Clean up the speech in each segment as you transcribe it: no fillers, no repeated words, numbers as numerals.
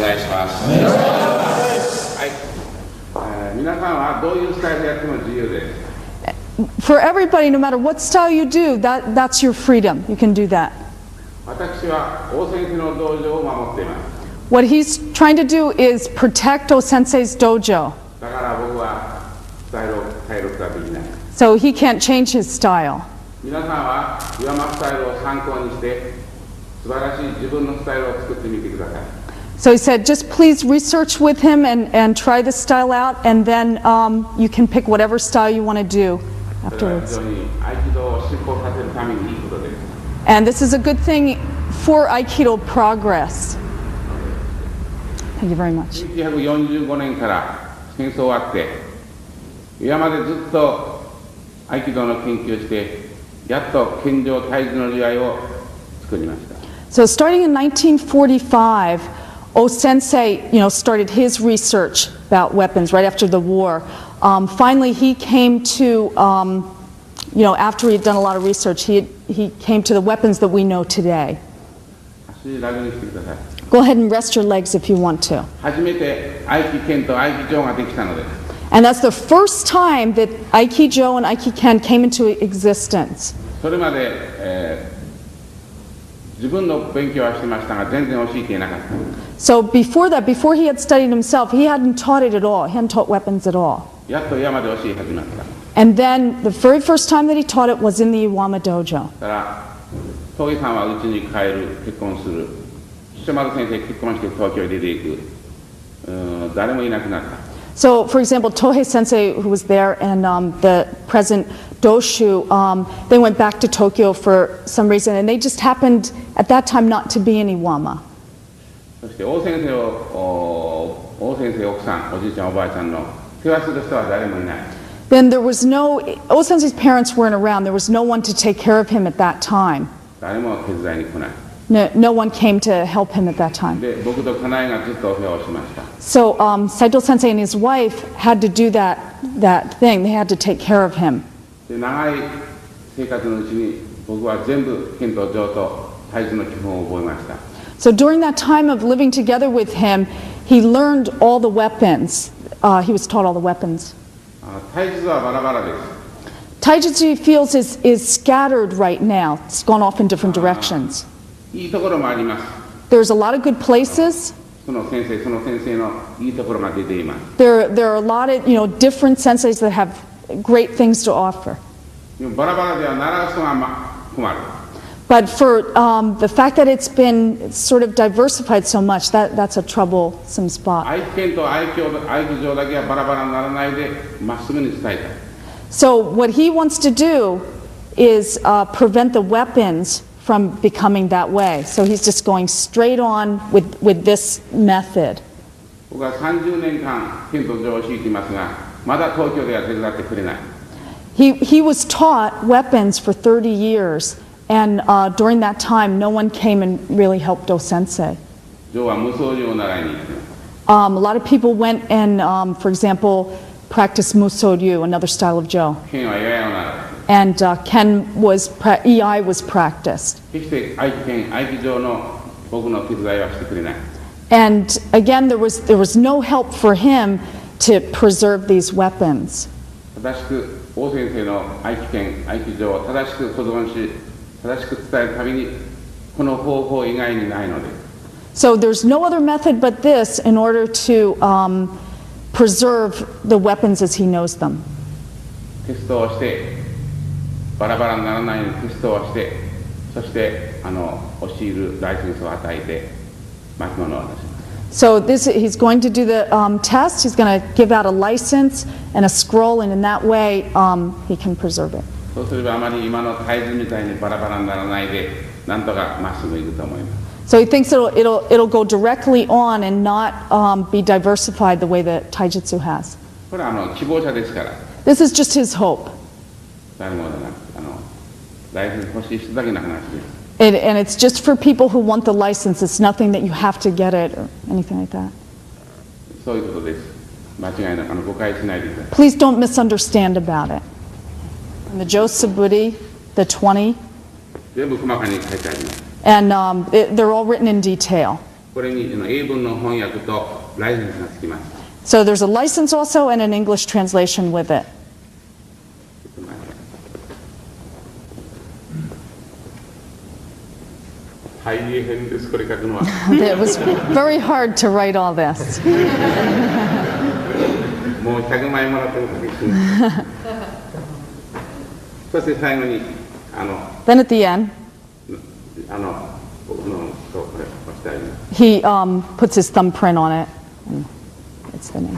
お願いします。はい。皆さんはどういうスタイルでやっても自由です。For everybody, no matter what style you do, that's your freedom. You can do that. 私は大先生の道場を守っています。What he's trying to do is protect O-sensei's dojo. だから僕はスタイルを変えることができない。So he can't change his style. 皆さんは岩間スタイルを参考にして素晴らしい自分のスタイルを作ってみてください。So he said, just please research with him and try this style out, and then you can pick whatever style you want to do afterwards. And this is a good thing for Aikido progress. Thank you very much. 1945年から戦争終わって岩間でずっと合気道の研究をしてやっと拳場退治の利合を作りました。So starting in 1945, O-sensei, started his research about weapons right after the war. Finally, he came to, after he had done a lot of research, he came to the weapons that we know today. Go ahead and rest your legs if you want to. And that's the first time that Aikido and Aikiken came into existence. それまで、自分の勉強はしてましたが全然教えていなかった。So before that, before he had studied himself, he hadn't taught it at all. He hadn't taught weapons at all. やっと山で教え始めた。And then the very first time that he taught it was in the Iwama dojo. だから峠さんは家に帰る、結婚する。石丸先生結婚して東京に出ていく。誰もいなくなった。So, for example, Tohei Sensei, who was there, and the present Doshu, they went back to Tokyo for some reason, and they just happened at that time not to be in Iwama. そして大先生奥さん、おじいちゃんおばあちゃんの世話する人は誰もいない。Then there was no, O-sensei's parents weren't around. There was no one to take care of him at that time. 誰も手伝いに来ない。No one came to help him at that time. で、僕と家内がずっとお世話をしました。So Saito Sensei and his wife had to do that thing. They had to take care of him. で、長い生活のうちに僕は全部剣と杖と対峙の基本を覚えました。So during that time of living together with him, he learned all the weapons. He was taught all the weapons. 対峙はバラバラです。Taijutsu, he feels, is scattered right now. It's gone off in different directions. いいところもあります。There's a lot of good places. その先生のいいところが出ています。There are a lot of different senseis that have great things to offer. でもバラバラでは習う人が困る。But for the fact that it's been sort of diversified so much, that's a troublesome spot. 合気剣と合気場だけはバラバラにならないでまっすぐに伝えたい。So what he wants to do is prevent the weapons from becoming that way. So he's just going straight on with this method. 僕は30年間剣と杖を敷いていますが、まだ東京では手伝ってくれない。He was taught weapons for 30 years, and during that time, no one came and really helped O-sensei. 杖は無双杖を習いに行ってます。A lot of people went and, for example, practiced Musoryu, another style of Jo. 剣はややを習う。And Ken EI was practiced. 決して合気剣、合気場の僕の手伝いはしてくれない。And again, there was no help for him to preserve these weapons. 正しく王先生の合気剣、合気場を正しく保存し、正しく伝えるためにこの方法以外にないので。So there's no other method but this in order to preserve the weapons as he knows them. テストをしてバラバラにならないようにテストをして、そして教えるライセンスを与えて巻物を渡します。So he's going to do the test. He's going to give out a license and a scroll, and in that way, he can preserve it. そうすればあまり今のタイズみたいにバラバラにならないで、なんとかまっすぐいくと思います。So he thinks it'll go directly on and not be diversified the way that Taijutsu has. これは希望者ですから、 This is just his hope. 誰もじゃなくてライセンス欲しい人だけの話です。 And it's just for people who want the license. It's nothing that you have to get it or anything like that. そういうことです。間違いなく誤解しないでください。 Please don't misunderstand about it. And the Josaburi, the 20, 全部細かに書いてあります。 and they're all written in detail. これに英文の翻訳とライセンスがつきます。 So there's a license also and an English translation with it. 大変です、これ書くのは。It was very hard to write all this. もう100万円もらってるんです。そして最後に、Then at the end, 僕のこれ押してあります。 he puts his thumbprint on it. And it's the name.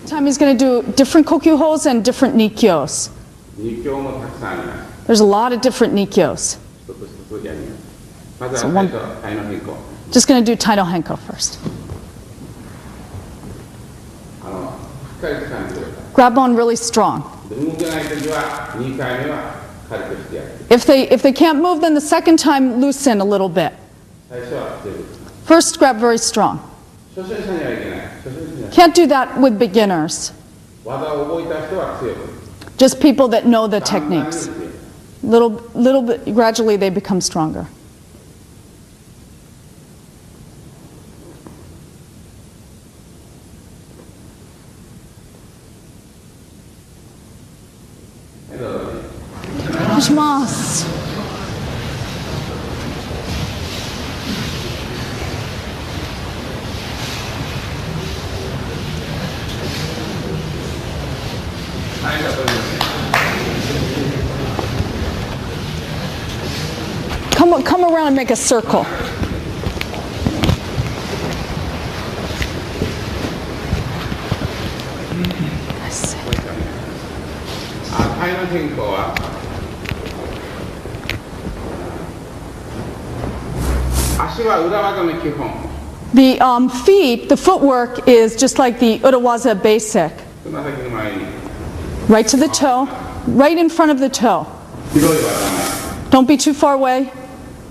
Time he's going to do different kokyuhos and different nikkyos. 日教もたくさんあります。 There's a lot of different nikkyos. 一つ一つやります。まずは最初、体の変更。 Just going to do Taino Henko first. しっかり掴んでください。 Grab on really strong. 動けないときは、2回目は軽くしてやる。 If they can't move, then the second time loosen a little bit. 最初は強く。 First grab very strong. 初心者にはいけない。初心者には Can't do that with beginners. 技を覚えた人は強く。 Just people that know the だんだんに techniques. 強く。 Little bit, gradually they become stronger. はい、どうぞ。お願いします。ありがとうございます。 Come around and make a circle. 体の変更は足は裏技の基本。 The feet, the footwork is just like the Urawaza basic. つま先の前に Right to the toe, right in front of the toe. 広いはダメ。 Don't be too far away.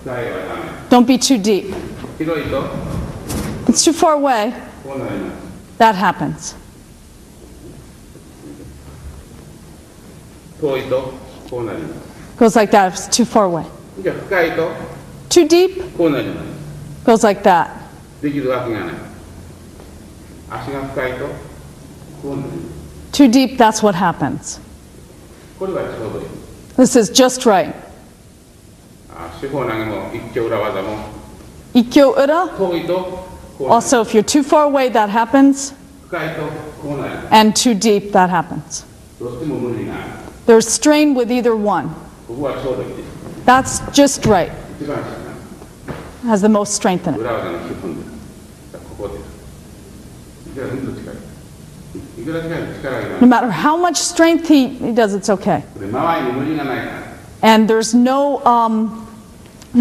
深いはダメ。 Don't be too deep. 広いと If it's too far away, こうなります。 that happens. 遠いとこうなります。 Goes like that if it's too far away. じゃあ深いと Too deep, こうなります。 goes like that. できるわけがない。足が深いとこうなります。 Too deep, that's what happens. これはちょうどいい。 This is just right. 四方投げも一挙裏技も Ikkyo Ura, 遠いとこうなります。 also if you're too far away, that happens. 深いとこうなります。 And too deep, that happens. どうしても無理がある。 There's strain with either one. ここはちょうどいいです。 That's just right. 一番下が Has the most strength in it. 裏技の基本です。ここです。いくらずっと近い。いくら近いと力がいら No ない。 matter how much strength he does, it's okay. これ周りに無理がないから。 And there's no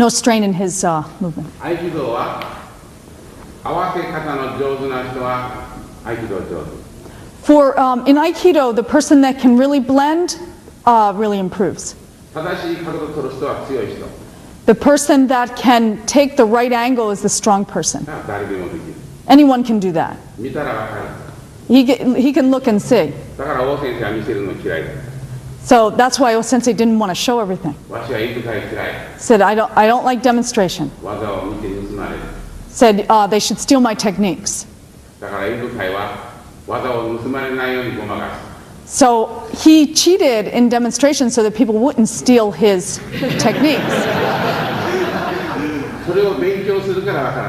strain in his movement. 合気道は合わせ方の上手な人は合気道上手。 For in Aikido, the person that can really blend really improves. 正しい角度を取る人は強い人。 The person that can take the right angle is the strong person. 誰でもできる。 Anyone can do that. 見たらわかる。 He can look and see. だから王先生は見せるの嫌いだ。 So that's why O-sensei didn't want to show everything. わしは言い深い嫌い。 Said, I don't like demonstration. 技を見て盗まれる。 Said, they should steal my techniques. だから言い深いは技を盗まれないようにごまかす。 So he cheated in demonstration so that people wouldn't steal his techniques. それを勉強するからわか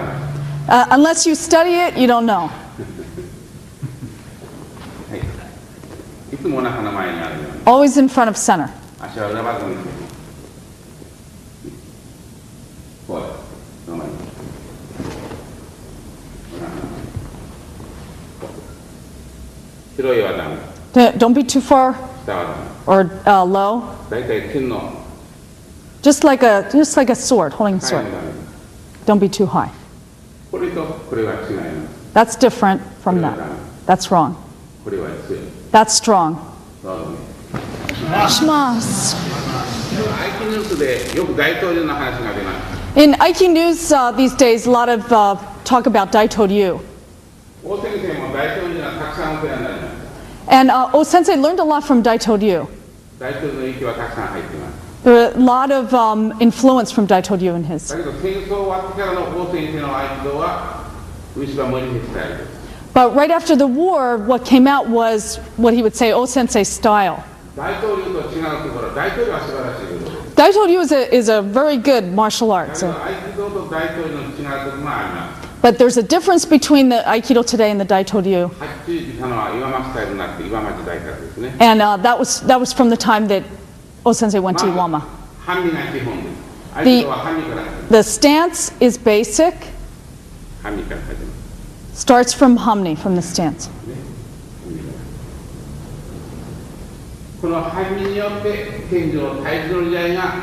らない。 Unless you study it, you don't know. はい。いつもお腹の前にあるように。 Always in front of center. 足は裏技にする。こう。白いはダメ、 Don't be too far 下はダメ。 or low. 大体剣の Just like a sword, holding a 下 sword. にダメ。 Don't be too high. これとこれは違います。 That's different from that. That's wrong. これは強い。 That's strong. どうぞね。 Shimasu. IT ニュースでよく大統領の話が出ます。 In Aiki News these days, a lot of talk about Daitoryu. 大先生も大統領にはたくさんお世話になりました。 And O-sensei learned a lot from Daitoryu. 大統領の息はたくさん入っています。 There were a lot of influence from Daitoryu in his. だけど戦争終わってからの大先生の合気道は漆葉森ヘスタイルです。 But right after the war, what came out was what he would say O-sensei style. 大統領と違うところ、大統領は素晴らしいことです。 Daitoryu is a very good martial だ art. けど合気道と大統領の違うところがあります。 But there's a difference between the Aikido today and the Daitoryu. はっきり言ったのは岩間スタイルになって岩間時代からですね。 And that was from the time that O-sensei went to Iwama. 半身が基本です。合気道は半身から始めます。 The stance is basic, 半身から始めます。 starts from Hamni, from the stance. この半身によって天上体重の時代が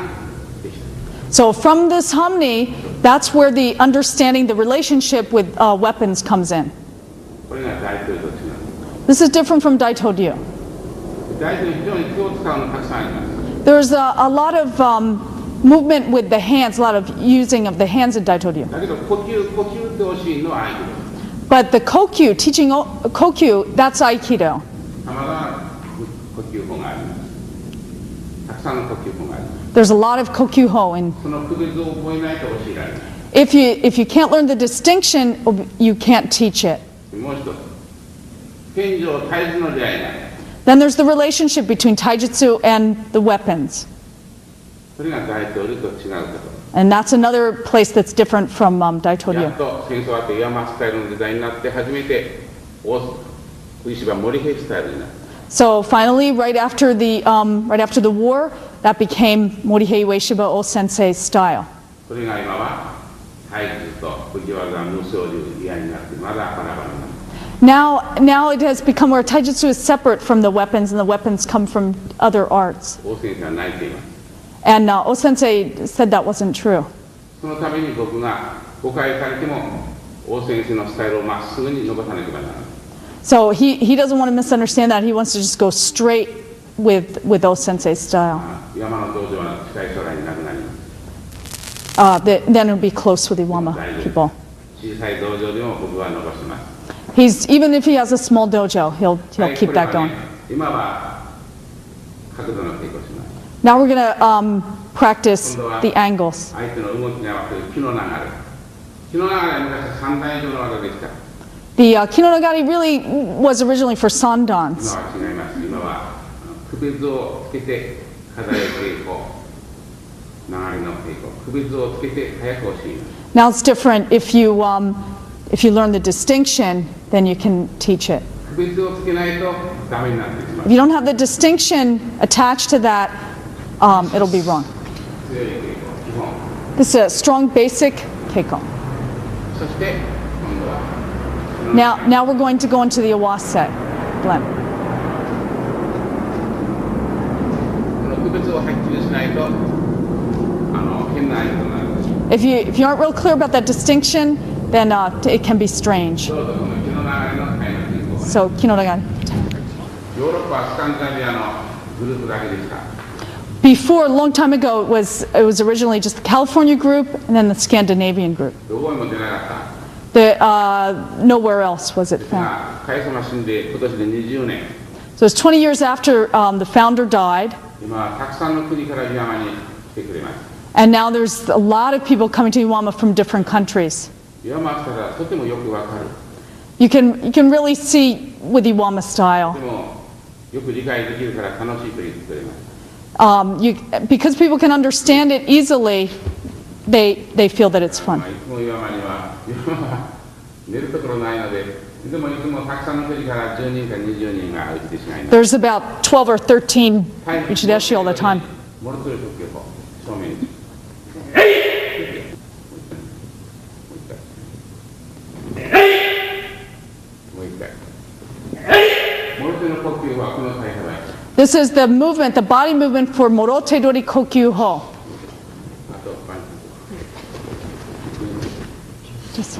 できた。 So from this Hamni, that's where the understanding the relationship with weapons comes in. これが大統領と違う。 This is different from Daitoryu. 大統領非常に気を使うのたくさんあります。 There's a lot of movement with the hands, a lot of using of the hands in Daitoryu. だけど呼吸って教えるのは合気道。 But the Kokyu, teaching Kokyu, that's Aikido. さまざまな呼吸法があります。たくさんの呼吸法があります。 There's a lot of Kokyuho. And その区別を覚えないと教えられない。 if you can't learn the distinction, you can't teach it. もう一つ、天上体重の出会いがある。 Then there's the relationship between Taijutsu and the weapons. それが大統領と違うこと。 And that's another place that's different from や Daitoryu. っと戦争あって岩間スタイルの時代になって初めて漆葉森ヘスタイルになった。 So finally, right after the war, that became Morihei Ueshiba O-sensei's style. それが今は体術と藤原無双流以外になってまだバラバラになる。 Now it has become where Taijutsu is separate from the weapons, and the weapons come from other arts. 大先生は泣いています。 And O-sensei said that wasn't true. そのために僕が誤解されても大先生のスタイルをまっすぐに伸ばさなければならない。 So he doesn't want to misunderstand that. He wants to just go straight with O-sensei's style. 山の道場は近い将来になくなります。 Then it'll be close with Iwama people. 小さい道場でも僕は伸ばします。 Even if he has a small dojo, he'll はい keep これは that going. ね今は角度の稽古をします。 Now we're going to practice the angles. 相手の動きに合わせる気の流れ。気の流れは昔3段以上の技でした。 The Kinonagari really was originally for sandans. 今は違います。今は区別をつけて課題稽古、流れの稽古、区別をつけて早く教えます。 Now it's different. If you learn the distinction, then you can teach it. 区別をつけないとダメになってしま If う。 you don't have the distinction attached to that, it'll be wrong. 強い稽古、基本。 This is a strong basic keiko. そして今度は Now we're going to go into the Iwase blend. この区別をはっきりしないと変な相手になるんです。 If you aren't real clear about that distinction, then it can be strange. どうぞこの気の流れのタイム稽古。 So Kinonagari. ヨーロッパはスカンジナビアのグループだけでした。 Before, a long time ago, it was originally just the California group and then the Scandinavian group. どこにも出なかった。 Nowhere else was it found. がカイ様死んで今年で20年。 So it's 20 years after the founder died, 今はたくさんの国から岩間に来てくれます。 and now there's a lot of people coming to Iwama from different countries. 岩間したらとてもよくわかる。 You can really see with Iwama style. でもよく理解できるから楽しいと言ってくれます。 Because people can understand it easily, they feel that it's ま fun. あいつも岩間には寝るところないので、でもいつもたくさんの国から10人か20人が来てしまいます。 There's about 12 or 13 Uchideshi all the time. ものすごい特許法、正面に。もう一回。もう一回。ものす呼はこの体幅や。 This is the movement, the body movement for Morotedori Kokyuho. あと、Just-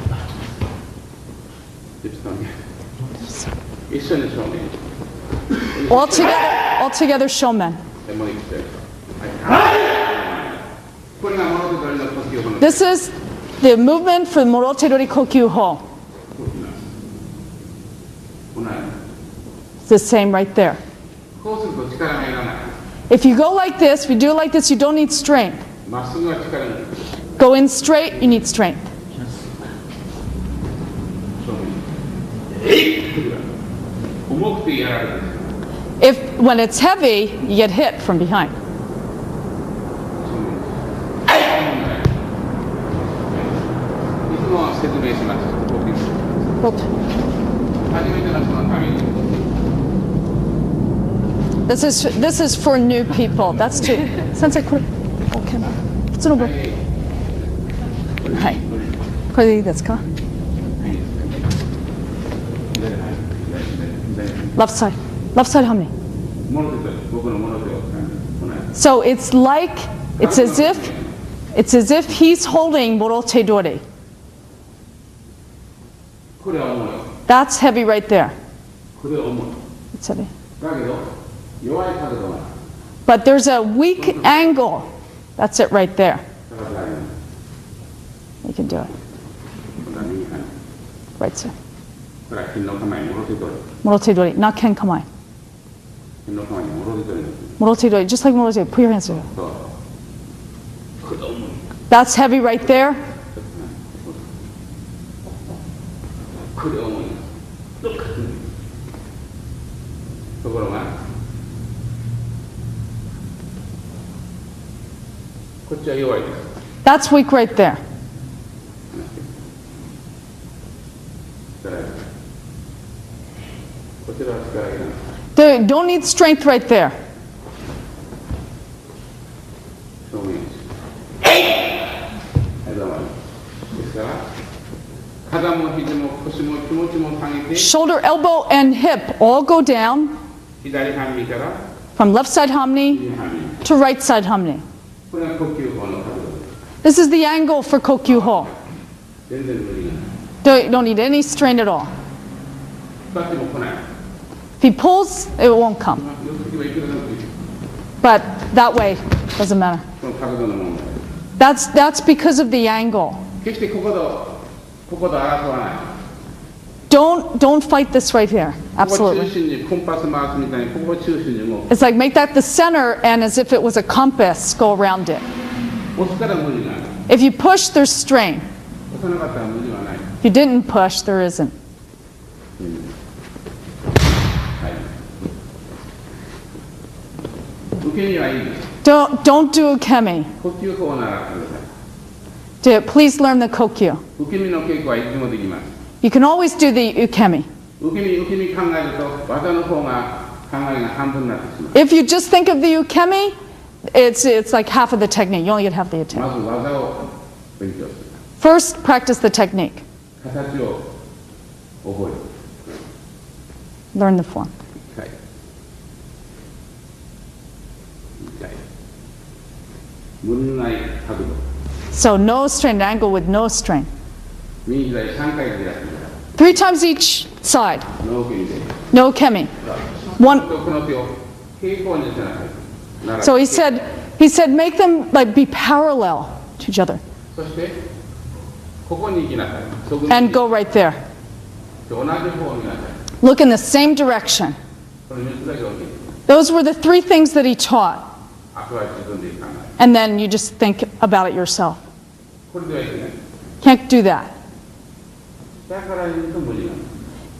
一緒に正面。 all together shomen. でもう一回。はい。これがモロテドリの呼吸法の。 This is the movement for Morotedori Kokyuho. このように It's the same right there. こうすると力がいらない。 If you go like this, if you do it like this, you don't need strength. まっすぐは力がいる。 Go in straight, you need strength. 正面。重くてやられる。 When it's heavy, you get hit from behind. いつも説明します。初めての人のために。 This is for new people. That's too. Sensei, これ OK な。普通の部。はい。これでいいですか? Left side. Left side, how many? モロテドリ、僕のモロテをこのように。 So it's like, it's as if he's holding Morotedori. これは重い。 That's heavy right there. これは重い。 It's heavy. だけど、弱い角度が But there's a weak angle. That's it right there. 高くなる。 You can do it. これは右半。 Right side. これは金の構え、モロテドリ。 Morotedori, not ken kamai. 金の構えにモロテドリの。 Morotedori, just like Morotedori. Put your hands together. そう。これは重い。 That's heavy right there. これは重い。ところが、こっちは弱いです。 That's weak right there. こちらは力がいらない。 They don't need strength right there. 正面。はい、どうも。ですから、肩も肘も腰も気持ちも下げて、 Shoulder, elbow, and hip all go down 左半身から from left side hamni 右半身。 to right side hamni. これが呼吸法の角度です。 This is the angle for Kokyuho. 全然無理がない。 Don't need any strain at all. 使っても来ない。 If he pulls, it won't come. 寄ってけばいくらでもいい。 But that way, doesn't matter. この角度の問題。 That's because of the angle. 決してここと争わない。 Don't fight this right here. ここを中 Absolutely. 心にコンパス回すみたいにここを中心に動く。 It's like make that the center and as if it was a compass, go around it. 押すから無理がない。 If you push, there's strain. 押さなかったら無理はない。 If you didn't push, there isn't. はい。受け身はいいです。 Don't do ukemi. 呼吸法を習ってください。 Please learn the kokyu. 受け身の稽古はいつでもできます。 You can always do the ukemi. 受け身考えると技の方が考えが半分になってしまう。 If you just think of the ukemi, it's like half of the technique. You only get half the technique. まず技を勉強する。 First, practice the technique. 形を覚える。 Learn the form. 1回。2回。無理のない角度。 So no strain, angle with no strain. 右左3回でやってくださ 3 times each side. い。ノーケミで。 No ukemi. One. この手を平行にしなさい。なら So he said, make them like be parallel to each other そしてここに行きなさい。そこに and go right there. 同じ方になさい。 Look in the same direction. これ3つだけ大きい。 Those were the 3 things that he taught. あとは自分で考える。 And then you just think about it yourself. これではいけない。 Can't do that. 下から言うと無理なの。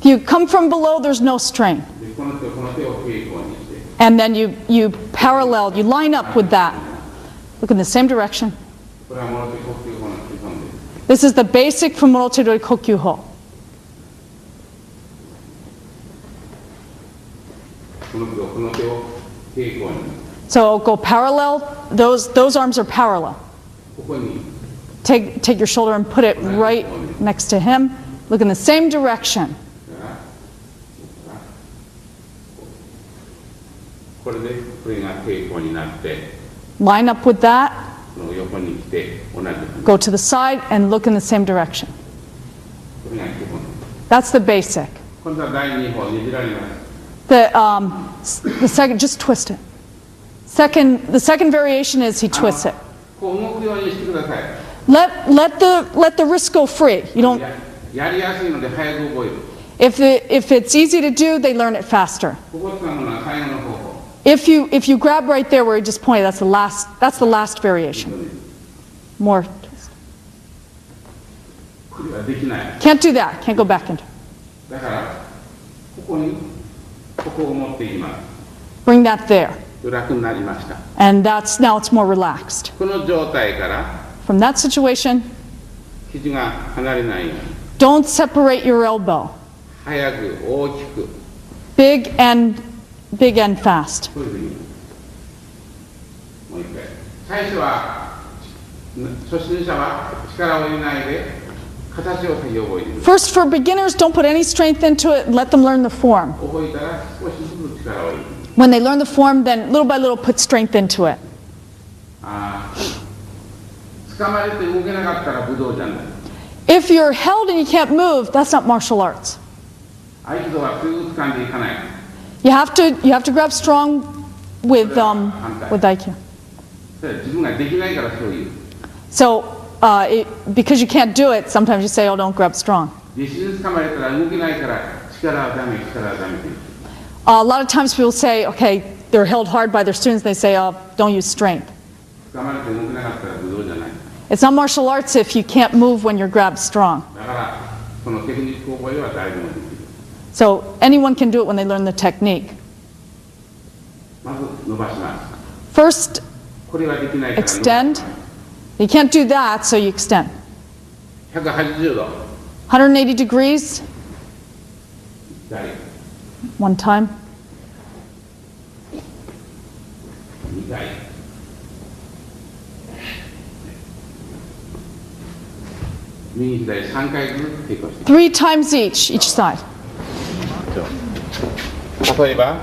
If you come from below, there's no strain. でこの手を平行にして。 And then you parallel, you line up with that. Look in the same direction. これはもろ手呼吸法の基本です。 This is the basic from Morotedori Kokyuho. この手を平行に。 So go parallel. Those arms are parallel. ここに Take your shoulder and put it right next to him. Look in the same direction. これでこれが抵抗になって Line up with that, この横に来て同じ go to the side, and look in the same direction. これが基本 That's the basic. 今度は第2法ねじられます The second, just twist it. The second variation is he twists it. こう動くようにしてください Let the wrist go free. You don't. やりやすいので早く覚える If it's easy to do, they learn it faster. ここ使うのは最後の方法 If you grab right there where he just pointed, that's the last variation. More. これはできない Can't do that. Can't go back into. だからここにここを持っていきます Bring that there. 楽になりました And now it's more relaxed. この状態から From that situation, 肘が離れないように don't separate your elbow. 早く大きく Big and fast. こういうふうにもう一回最初は初心者は力を入れないで形を先覚えていく First, for beginners, don't put any strength into it. Let them learn the form. 覚えたら少しずつ力を入れる When they learn the form, then little by little put strength into it. 掴まれて動けなかったら武道じゃない If you're held and you can't move, that's not martial arts. 合気道はすぐ掴んでいかない You have to grab strong with IQ. それは自分ができないからそういう So because you can't do it, sometimes you say, "Oh, don't grab strong." 弟子に掴まれたら動けないから力はダメって言う A lot of times people say, "Okay, they're held hard by their students." They say, "Oh, don't use strength." 掴まれて動けなかったら武道じゃない It's not martial arts if you can't move when you're grabbed strong. だからそのテクニックを覚えれば誰でもできる So anyone can do it when they learn the technique. まず伸ばします First, これはできないから extend. You can't do that, so you extend. 180度 180 degrees, 左 one time. 2回右左3回ずつ抵抗して 3 times each side. 例えば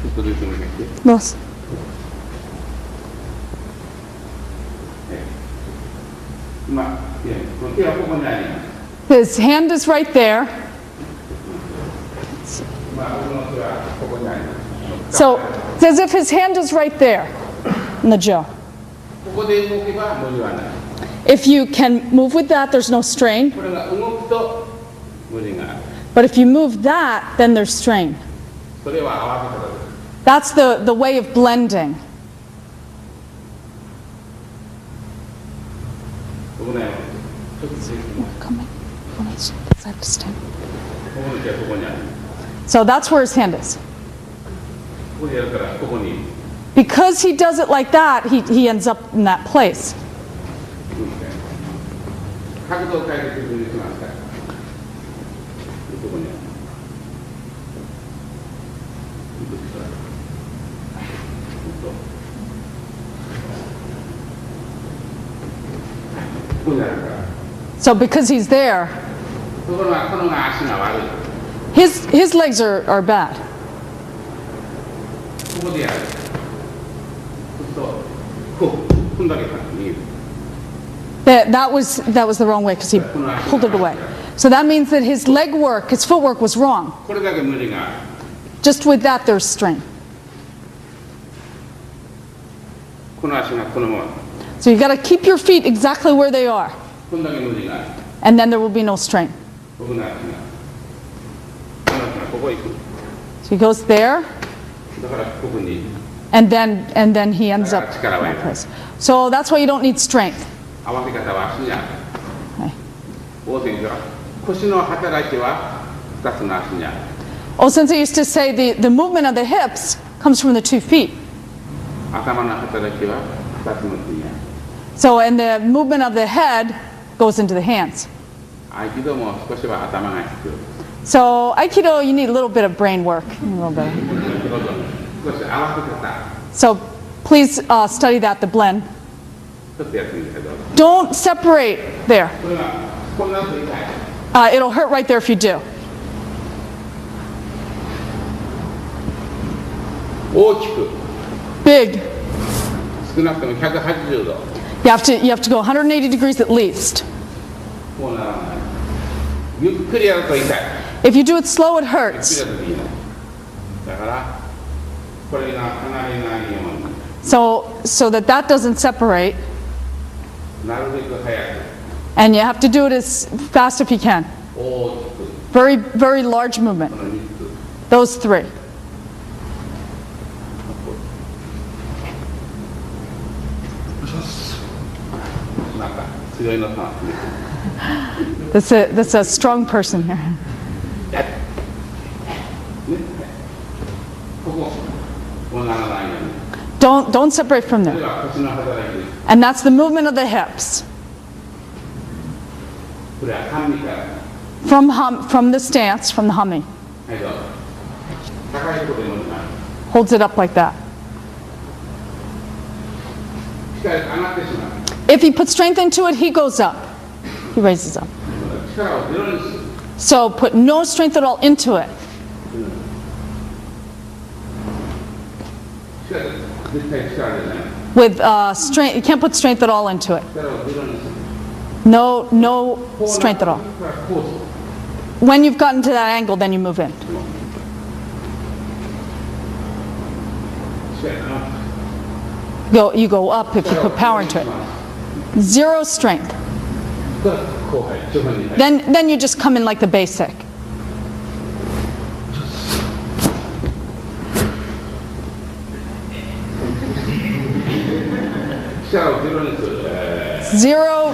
ちょっとずつ向けて Los. 今この手はここにあります His hand is right there. 僕の手はここにあります So it's as if his hand is right there in the jaw. ここで動けば無理はない If you can move with that, there's no strain. これが動くと無理がある But if you move that, then there's strain. それは合わせ方です That's the way of blending. ここだよちょっとついてます ここの手はここにある So that's where his hand is. ここでやるからここに Because he does it like that, he ends up in that place. 角度を変えて自分でしますからここにあるここにあるから So because he's there, ところがこのが足が悪い his legs are bad. ここでやるそうするとこんだけ逃げる That was the wrong way because he pulled it away. So that means that his leg work, his footwork was wrong. これだけ無理がある Just with that, there's strain. この足がこのまま So you got to keep your feet exactly where they are, こんだけ無理がある and then there will be no strain. 僕の足がこの足がここ行く So he goes there, だからここに and then he ends up in that place. So that's why you don't need strength. 合わせ方は足にある Okay. 王先生は腰の働きは2つの足にある Oh, Sensei used to say the movement of the hips comes from the 2 feet. 頭の働きは2つの手にある So, and the movement of the head goes into the hands. 合気道も少しは頭が必要 So, Aikido, you need a little bit of brain work. A little bit. 少し合わせ方 So, please study that, the blend. ちょっとやってみてくださいどうぞ Don't separate there. これがこんなのと痛い It'll hurt right there if you do. 大きく big. 少なくとも180度 You have to go 180 degrees at least. こうならないゆっくりやると痛い If you do it slow, it ゆっくり hurts. やるといいのだからこれが離れないように So that doesn't separate, なるべく早く and you have to do it as fast if you can. 大きく Very, very large movement. この3つ Those three. なんか強いのかな That's a strong person here. こここうならないように Don't separate from それ there. は腰の働きです And that's the movement of the hips. これは半身から From the stance, from the humming. はいどうぞ高いところで持ちます Holds it up like that. 力が上がってしまう If he puts strength into it, he goes up. He raises up. 力をゼロにする So put no strength at all into it. 力絶対力でない With strength, you can't put strength at all into it. 力をゼロにする No こう strength at な all. ってからこうする When you've gotten to that angle, then you move in. 力が You go up if you put power into it. Zero strength. からこう入る徐々に入る Then you just come in like the basic. 力をゼロにする Zero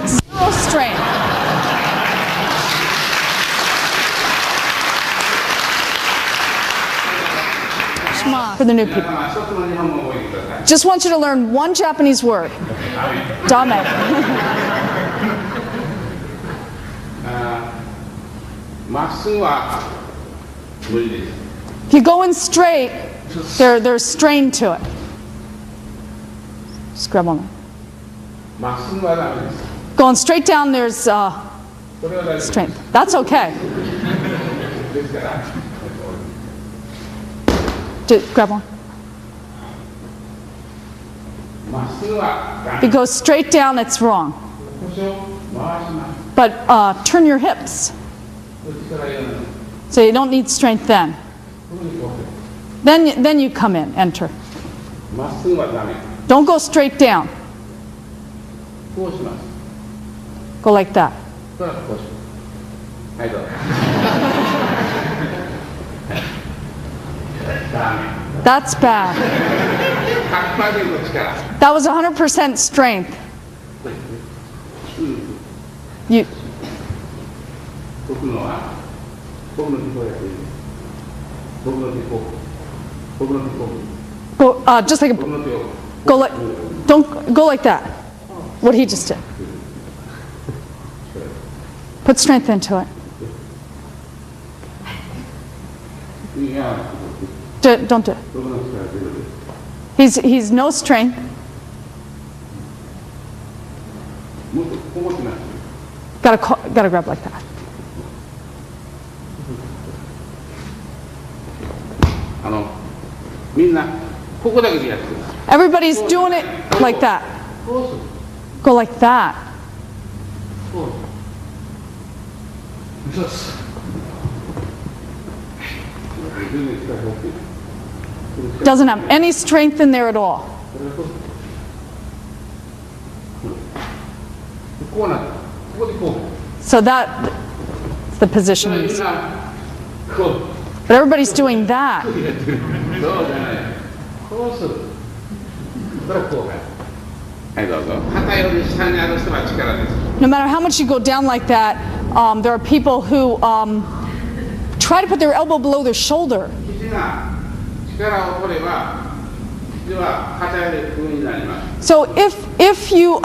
strength. For the new 皆 people. 様一つの日本語を覚えてください Just want you to learn one Japanese word. Dame. まっすぐは無理です If you go in straight, there's strain to it. Just grab on that. まっすぐはダメです Going straight down, there's これは大丈夫 strength. That's okay. ですから Grab one. まっすぐはダ If メ you go straight down, it's wrong. 腰を回します But turn your hips. これ力いらない So you don't need strength then. ここにこう Then you come in, enter. まっすぐはダメ Don't go straight down. こうします Go like that. そしたらこうしますはいどうぞダメ That's bad. 100% 力 That was 100% strength. You, 僕のは僕の手こうやっていい僕の手こう僕の手こう go, just like 僕の手を don't go like that. What he just did. Put strength into it. いや Don't do it. 僕の力ゼロです He's no strength. もっとこう持ってます Gotta grab like that. みんなここだけでやってください Everybody's doing it like that. こうする Go like that. こうそうです全然力入ってない Doesn't have any strength in there at all. これはこうこうなるここでこう So that's the position. みん he's- なこう But everybody's doing that. そうじゃないこうするこれはこうはいどうぞ肩より下にある人は力です No matter how much you go down like that, there are people who try to put their elbow below their shoulder. 肘が力を取れば肘は肩より上になります So if you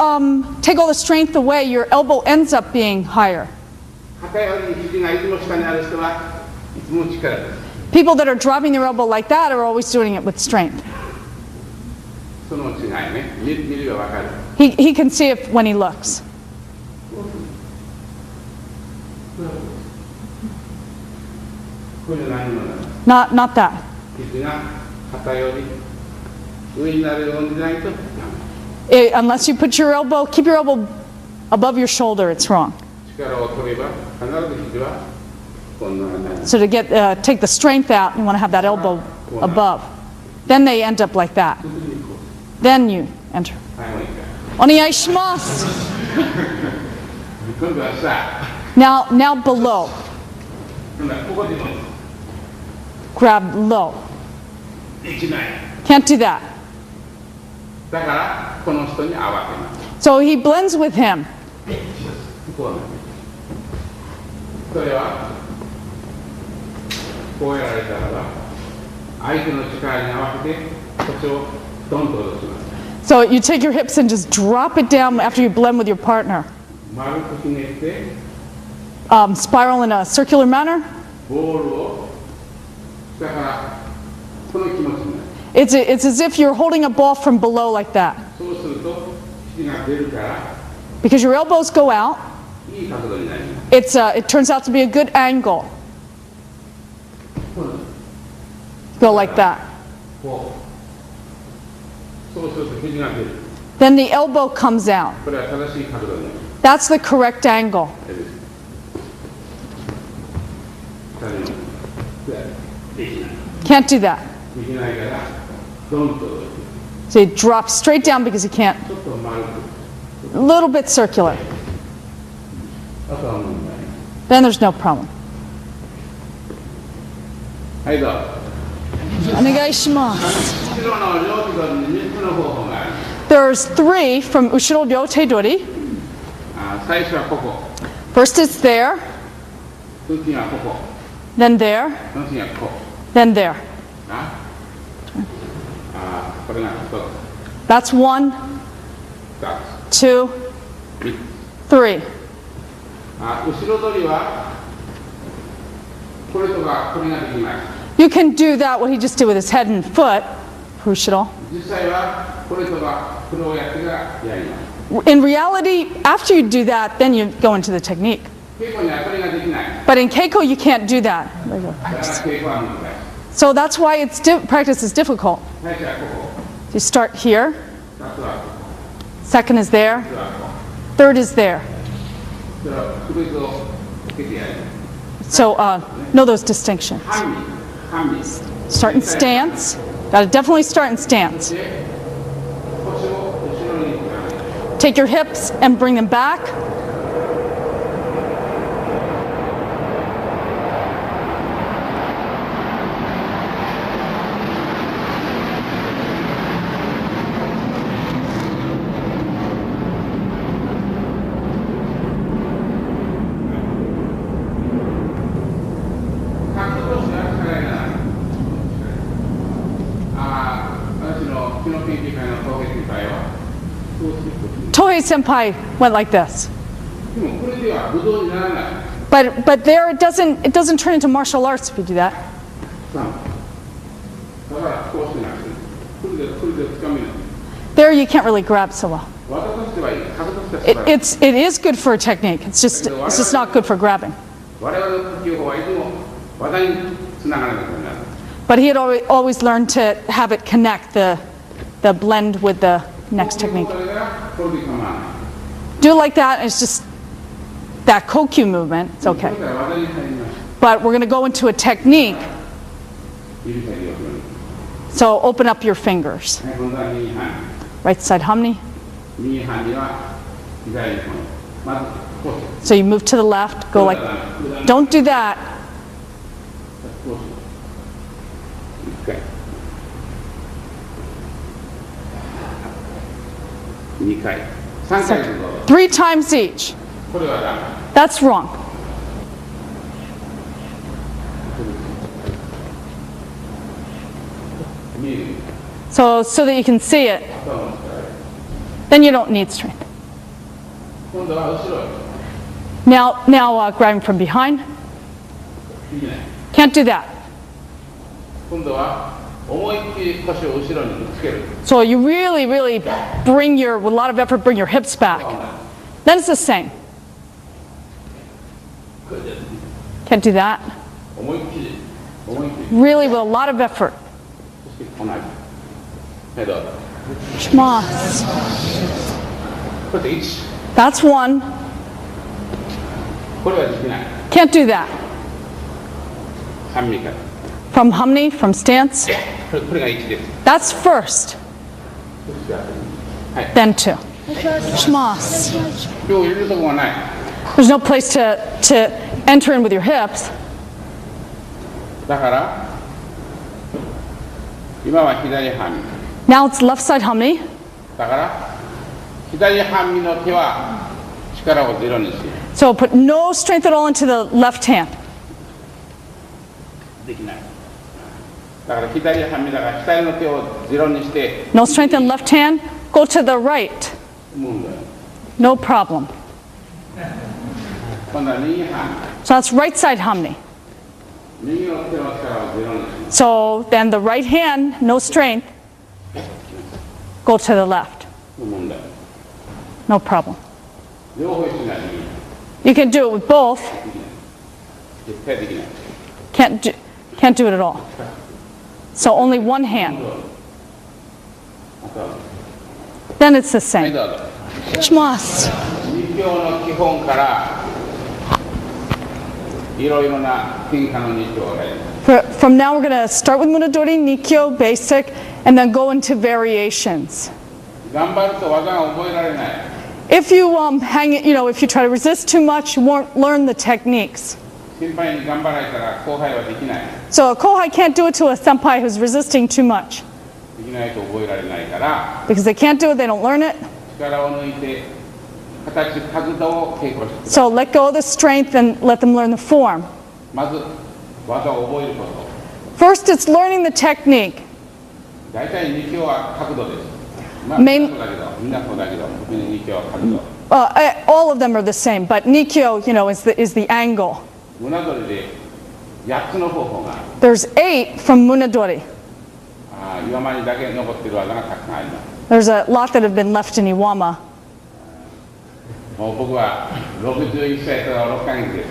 take all the strength away, your elbow ends up being higher. 肩より肘がいつも下にある人はいつも力です People that are dropping their elbow like that are always doing it with strength. その違いね見ればわかる He can see it when he looks. こういうの何もない Not that. 肘が肩より上になるようにじゃないと Unless you put your elbow, keep your elbow above your shoulder, it's wrong. 力を取れば必ず肘はこんな感じになる So to get take the strength out, you want to have that elbow above. Then they end up like that. Then you enter. はいもう一回 Onegaishimasu. 今度はさ Now below. 今度はここでも Grab low. できない Can't do that. だからこの人に合わせます So he blends with him. こうなんですそれはこうやられたらば相手の力に合わせて腰をドンと落とします So you take your hips and just drop it down after you blend with your partner. 丸くひねって Spiral in a circular manner. ボールを下からこの気持ちになる It's as if you're holding a ball from below like that. そうすると肘が出るから Because your elbows go out, いい角度になります it turns out to be a good angle. こうなんです Go like that. こうそうすると肘が出る Then the elbow comes out. これは正しい角度になります That's the correct angle. できない Can't do that. できないからドンと落とす So you drop straight down because you can't. ちょっと丸く A little bit circular. あとは問題 Then there's no problem. はいどうぞ Onegaishimasu. 後ろの両手取りに3つの方法がある There's 3 from Ushiro Ryote Dori. 最初はここ First is there, その次はここ then there, その次はここ then there. これが1 That's 1, つ 2, 3 3. 後ろ取りはこれとかこれができます You can do that, what he just did with his head and foot, Ushiro. 実際はこれとかこれをやってからやります In reality, after you do that, then you go into the technique. 稽古にはそれができない But in Keiko, you can't do that. だから稽古は難しい So that's why practice is difficult. 最初はここ You start here, 2つはここ second is there, 3つはここ third is there. それは区別をつけてやります So know those distinctions. 半身 Start in stance. Got to definitely start in stance. で腰を後ろに振らない Take your hips and bring them back. Tohei Senpai went like this. But there it doesn't turn into martial arts if you do that. There you can't really grab so well. It is good for a technique. It's just not good for grabbing. But he had always learned to have it connect the blend with the next technique. Do it like that, and it's just that kokyu movement. It's okay. But we're going to go into a technique. So open up your fingers. Right side hamni. So you move to the left, go like, don't do that. So, 3 times each. That's wrong. So that you can see it. Then you don't need strength. Now grabbing from behind. Can't do that. So you really bring with a lot of effort, bring your hips back. Then it's the same. Can't do that. Really with a lot of effort. はい、どうぞ。 Shmas. これで1。 That's one. これはできない。 Can't do that. 半身から。 From Humney, from stance. これが1です。 That's first, はい。 then two. Shmas. 今日入れるとこがない。 There's no place to enter in with your hips. だから今は左半身。 Now it's left side Humney. だから左半身の手は力をゼロにして So put no strength at all into the left hand. できない。だから左半身だから左の手をゼロにして No strength in left hand. Go to the right. 踏むんだよ。 No problem. 今度は右半 So that's right side Humney. 身。右の手の力をゼロにします。 So then the right hand, no strength. Go to the left. 踏むんだよ。 No problem. 両方一緒になる。 You can do it with both. 絶対できない。 Can't do it at all. So only one hand. あとは Then it's the はい same. どうぞ。 Shmas. 二教の基本からいろいろな変化の二教があります。 From now we're going to start with Munadori, Nikyo, basic, and then go into variations. 頑張ると技が覚えられない。 If you hang it, if you try to resist too much, you won't learn the techniques. 先輩に頑張られたら後輩はできない。 So a kohai can't do it to a senpai who's resisting too much. できないと覚えられないから Because they can't do it, they don't learn it. 力を抜いて形角度を稽古して So let go of the strength and let them learn the form. まず技を覚えること。 First, it's learning the technique. 大体二教は角度です。まあ、メインみんなそうだけどみんな二教は角度。 All of them are the same, but Nikyo, is the angle. 胸取りで8つの方法が There's 8 from Munadori. 岩間にだけ残っている技がたくさんあります。 There's a lot that have been left in Iwama. もう僕は61歳から6ヶ月です。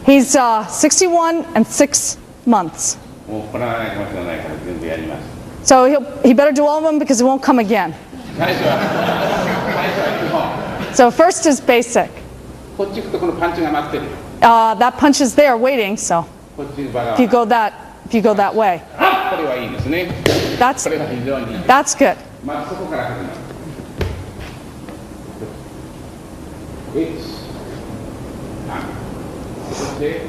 He's 61 and 6 months. もう来らないかもしれないから全部やります。 So he better do all of them because he won't come again. 最初は基本。 So first is basic. こっち行くとこのパンチが待ってる。 That punch is there waiting, so こっちに場が if you go that way, これはいいですね。 that's これが非常にいい。 that's good. まずそこから始まる。1、3、そして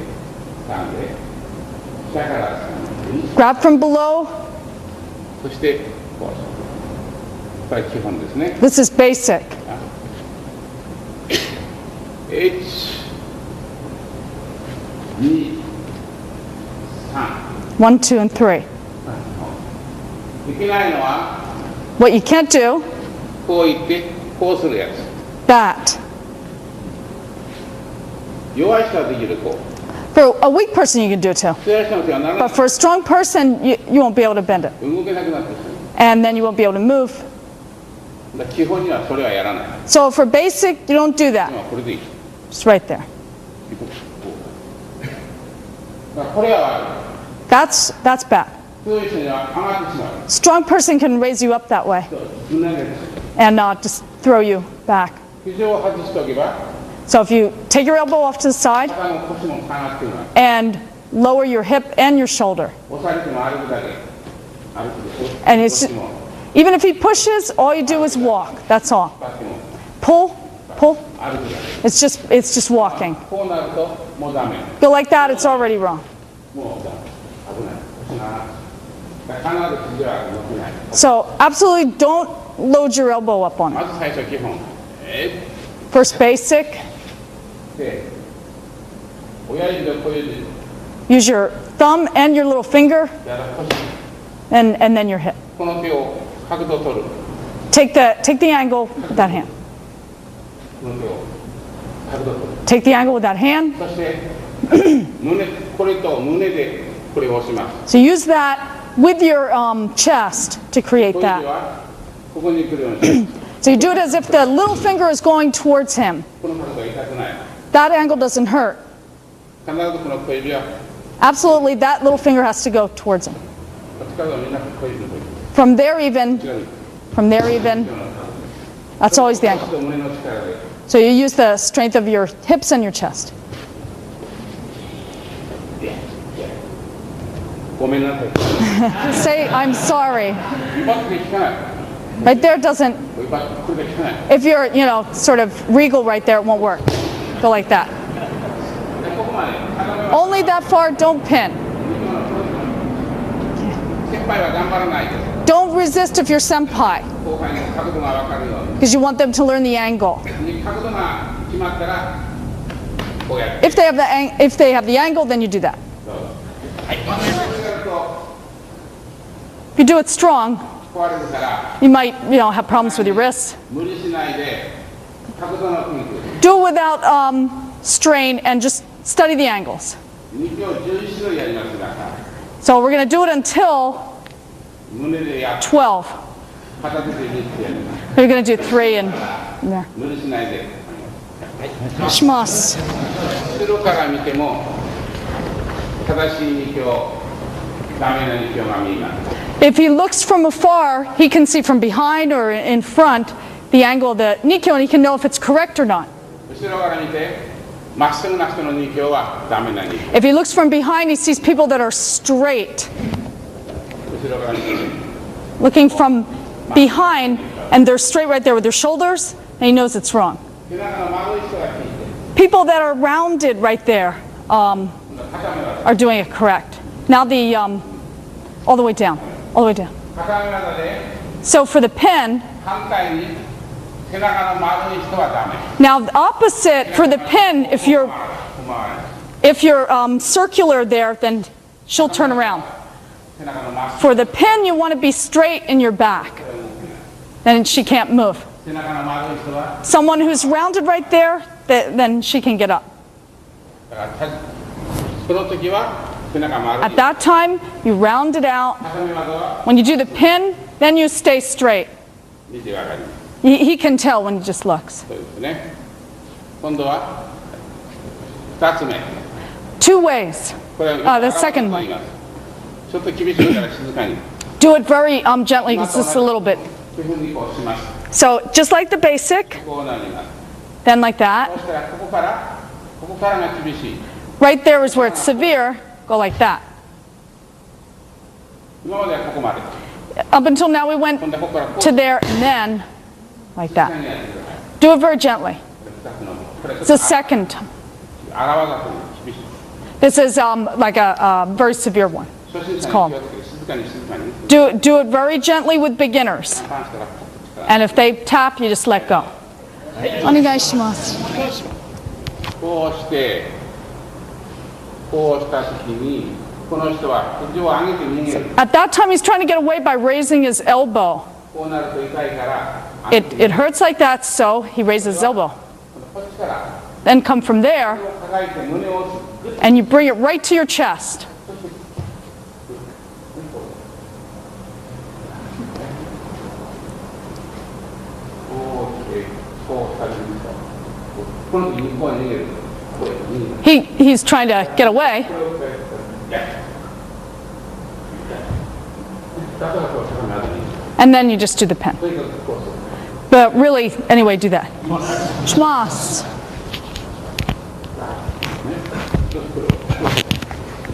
3で、下から3、 Grab from below. そしてこう。これ基本ですね。 This is basic. 1、2、3。 1, 2, and 3. できないのは What you can't do, こう言ってこうするやつ。 that. 弱い人はできるこう。 For a weak person, you can do it too. 強い人の手はならな But for a strong person, you won't be able to bend it. い。動けなくなってしまう。 And then you won't be able to move. だから基本にはそれはやらない。 So for basic, you don't do that. 今これでいい。 Just right there. だからこれは That's bad. 強い人には上がってしまう。 Strong person can raise you up that way つなげる。 and just throw you back. 肘を外しておけば So if you take your elbow off to the side 肩の腰も下がっています。 and lower your hip and your shoulder. 押されても歩くだけ。歩くでしょ。 And it's こっちも even if he pushes, all you do is walk. That's all. こっちも Pull, pull. 歩くだけ。 It's just walking. こうなるともうダメ。 Go like that, it's already wrong. もうダメ。危ない。腰が上がる。だから必ず肘は動けない。 So absolutely don't load your elbow up on it. まず最初は基本。First basic, で、親指と小指 use your thumb and your little finger やら腰。 and then your hip. この手を角度を取る。 Take the angle with that hand. この手を角度を取る。 Take the angle with that hand. そしてこれと胸でこれを押します。 So use that with your chest to create 小指 that. はここに来るようにします。 So you do it as if the little finger is going towards him. この角度は痛くない。 That angle doesn't hurt. 必ずこの小指は Absolutely, that little finger has to go towards him. 力をみんな小指のとき。from there even, that's always the ankle. 胸の力で So you use the strength of your hips and your chest. ごめんなさい Say, I'm sorry. 威張って効かない Right there doesn't, 威張ってこれが効かない if you're, sort of regal right there, it won't work. Go like that. でここまで体が Only that far, don't pin. 先輩は頑張らないで Don't resist if you're senpai, 後輩の角度が分かるよう because you want them to learn the angle. に角度が決まったらこうやって If they have the angle, then you do that. これやると If you do it strong, 壊れるから you might, have problems with your wrists. 無理しないで角度の筋肉 Do it without strain and just study the angles. 2秒11種類やりますが So we're going to do it until 胸でやって12. 片手で2ってやります You're going to do 3 and there. 無理しないで Shimasu. 後ろから見ても正しい2強ダメな2強が見えます If he looks from afar, he can see from behind or in front the angle of the Nikkyo, and he can know if it's correct or not. 後ろから見てまっすぐな人の2強はダメな2強 If he looks from behind, he sees people that are straight. 後ろから見て Looking from behind, and they're straight right there with their shoulders, and he knows it's wrong. 背中の丸い人が効いて People that are rounded right there 肩目は are doing it correct. Now the all the way down, all the way down. 肩目技で So for the pin, 反対に背中の丸い人はダメ now the opposite for the pin, if you're 回る circular there, then she'll turn around. 背中のまっす For the pin, you want to be straight in your back. Then she can't move. ぐ背中の丸い人は Someone who's rounded right there, then she can get up. だからその時は背中丸い At that time, you round it out. 肩目技は When you do the pin, then you stay straight. 見てわかります He can tell when he just looks. そうですね今度は2つ目 Two ways. これは The second と one. 言いますちょっと厳しいから静かに Do it very gently, just a little bit. こういうふうにこうします So just like the basic, こうなります then like そ that. したらここからが厳しい Right there is where it's severe. Go like that. 今まではここまで Up until now, we went 今度はここからこう to there and then like 静か that. にやってください Do it very gently. これ2つのこれちょっ It's と the second time. 荒技という厳しい This is like a very severe one. 初心者 calm. に気をつけて静かに静かに Do it very gently with beginners. パンしたらこう力 And if they tap, you just let go. こうしてこうした時にこの人は肘を上げて逃げる At that time, he's trying to get away by raising his elbow. こうなると痛いから It hurts like that, so he raises his elbow. こっちから Then come from there, 抱えて胸をグッ and you bring it right to your chest. こうしてこうされるとこの時にこう逃げるこう逃げる He's trying to get away, これをこうやってだからこう高めあたり and then you just do the pin. とにかくこうする But really, anyway, do that. Shmas.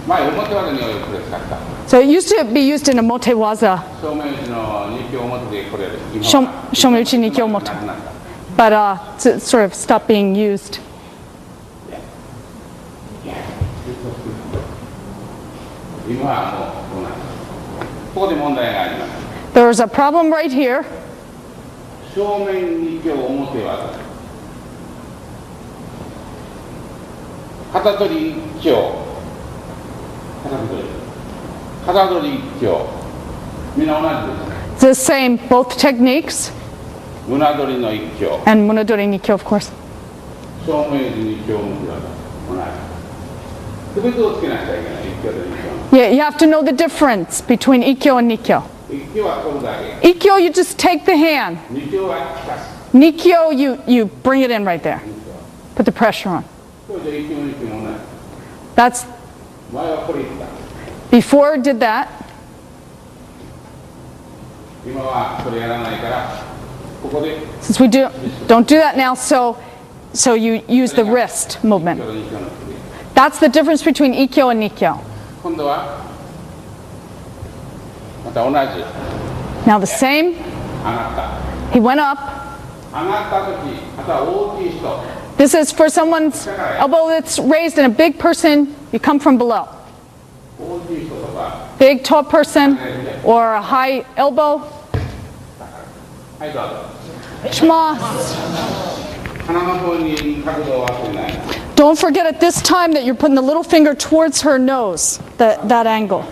前表技にはよく使った So it used to be used in a motewaza, 正面打ちの二強表でこれ今 shomeuchi nikyo moto. なくなった But it sort of stopped being used. 今はもうこうなんですここで問題があります There's a problem right here. 正面二強表技片取り一強片取り一強みんな同じです It's the same, both techniques, 胸取りの一強 and munadori nikyo, of course. 正面二強表技同じ区別をつけなきゃいけない一強と二強 Yeah, you have to know the difference between ikkyo and nikyo. 一強は取るだけ Ikkyo, you just take the hand. 二強は効かす Nikyo, you bring it in right there. Put the pressure on. これじゃ一強二強も同じ That's 前はこれ言った before it did that. 今はそれやらないから、ここで Since we don't do that now, so you use the wrist movement. 今日の日の首。 That's the difference between ikkyo and nikkyo. 今度はまた同じ Now the same. 上がった。 He went up. 上がった時、あとは大きい人。 This is for someone's elbow that's raised and a big person. You come from below. 大きい人とか、 Big, tall person or a high elbow. はいどうぞ。 Shema. 鼻の方に角度を合わせない。 Don't forget at this time that you're putting the little finger towards her nose, that angle.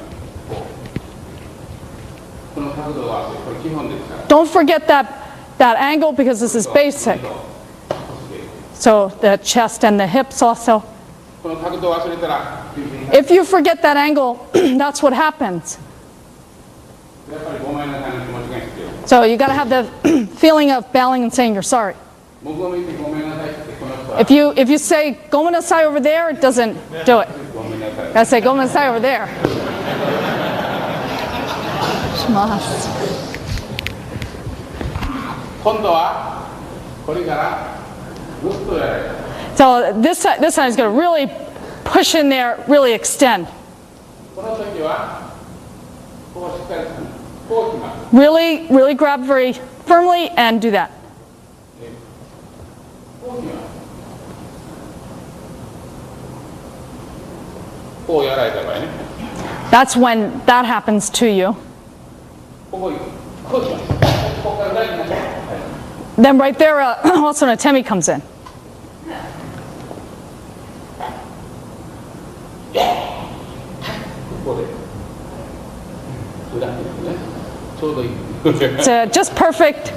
この角度を合わせる。これ基本ですから。 Don't forget that angle because this is basic. So the chest and the hips also. この角度を忘れたら、 If you forget that angle, that's what happens. やっぱりごめんなさいの気持ちが必要。 So you got to have the feeling of bowing and saying you're sorry. 僕を見てごめんなさいってこの人は If you say gomenasai over there, it doesn't do it. ごめんなさい。 Gotta say gomenasai over there. Shimasu. 今度はこれからぐっとやれ。 So this side is going to really push in there, really extend. この時はこうしっかりこうきます。 Really, really grab very firmly and do that. こうきます。こうやられた場合ね。 That's when that happens to you. こうきます。ここから大事な。 Then right there, also an atemi comes in. ここで裏ですね。ちょうどいい。 It's just perfect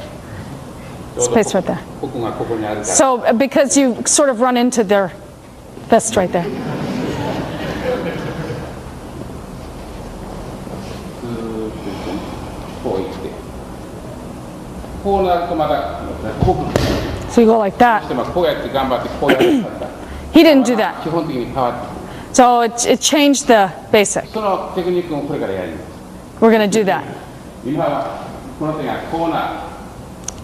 space right there. ここがここにあるから。 So because you sort of run into their fist right there. ずーっとこういって、こうなるとまだこう。 So you go like that. こうやって頑張ってこうやってた。 He didn't do that. 基本的に変わってくる。 So it changed the basic. そのテクニックもこれからやります。 We're going to do that. 今はこの手がこうな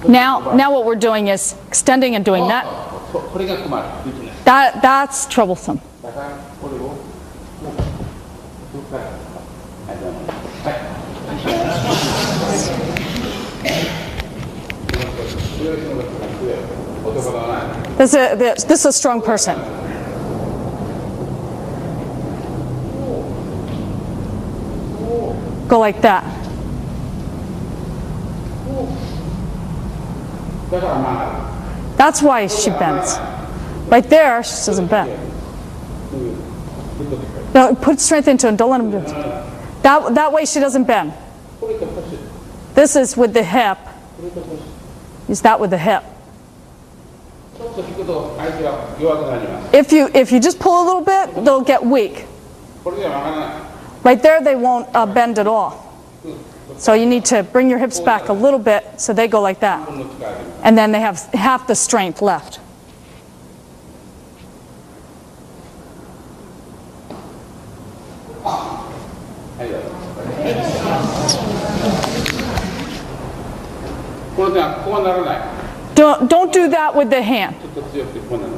る。 Now what we're doing is extending and doing that. これが困る。 That's troublesome. だからこれをこうからはいどうも男だな。 This is a strong person. Go like that. だから曲がる。 That's why she bends. Right there, she doesn't bend. No, put strength into it. Don't let him do it. That way she doesn't bend. これとこっち。 This is with the hip. これとこっち。 Use that with the hip. ちょっと引くと相手は弱くなります。 If you just pull a little bit, they'll get weak. これでは曲がらない。 Right there, they won't bend at all. So you need to bring your hips back a little bit so they go like that. この力で。 And then they have half the strength left. はいどうぞ。この手はこうならない。 Don't do that with the hand. ちょっと強くてこうなる。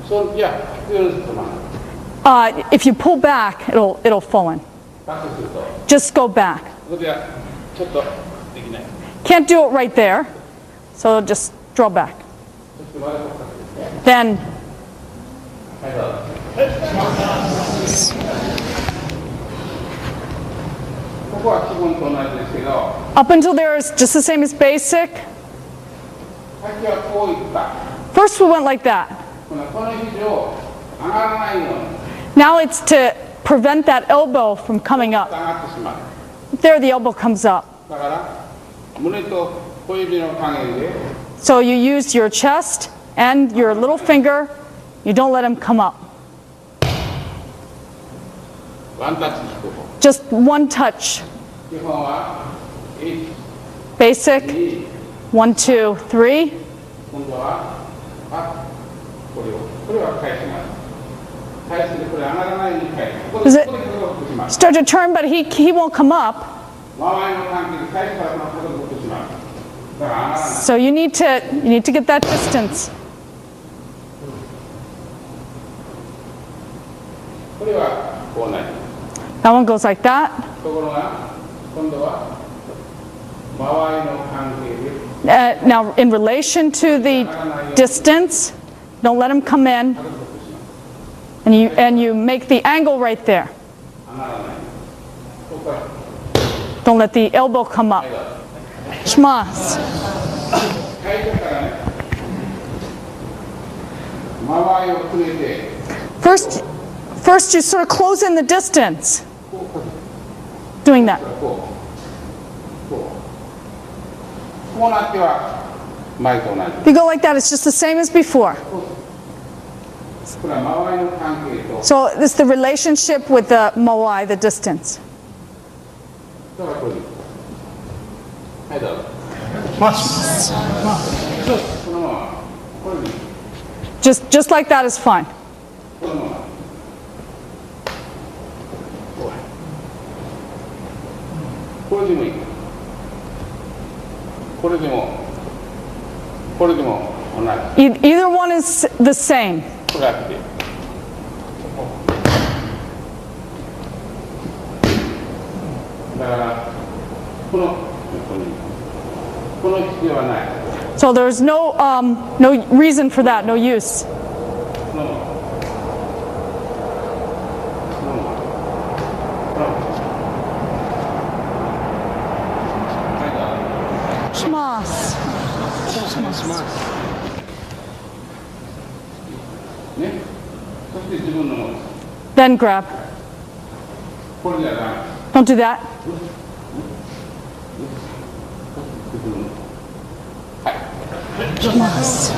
そういや引くようにすると曲がる。 If you pull back, it'll fall in. バックすると Just go back. ここではちょっとできない。 Can't do it right there, so just draw back. そしてまだここからですね。 Then はいどうぞ。ここは基本と同じですけど、 up until there is just the same as basic. さっきはこういった。 First we went like that. この肘を上がらないように Now it's to prevent that elbow from coming 上 up. がってしまう。 There the elbow comes up. だから胸と小指の加減で So you use your chest and your little finger. You don't let him come up. ワンタッチ引く方。 Just one touch. 基本は1、 Basic. 2、 1, 2, 3. 今度はこれは返します。返してこれ上がらないように返す。ここで Is it- ここでこれを打ちます。 Start to turn, but he won't come up. 周りの関係で最初からその角度を取ってしまう。だから上がらない。 So you need to get that distance. これはこうなります。 That one goes like that. ところが今度は周りの関係で Now, in relation to the distance, don't let him come in, 角度を取ってしまう。 and you make the angle right there. 上がらない。ここから Don't let the elbow come up. Shmas. 最初からね周りを詰めて First, you sort of close in the distance. Doing that. こうなっては前と同じ。 If you go like that, it's just the same as before. これは周りの関係と So this is the relationship with the moai, the distance. だからこれはいどうぞ。このままこれに Just like that is fine. このままこれでもいい。これでも同じ。 Either one is the same. これあってだからこの必要はない。 So there's no reason for that, no use. このままはいどうぞ。 Shmas. ね、そして自分のもの。 Then grab. これじゃダメ。 Don't do that. 自分の。はい。 Shmas.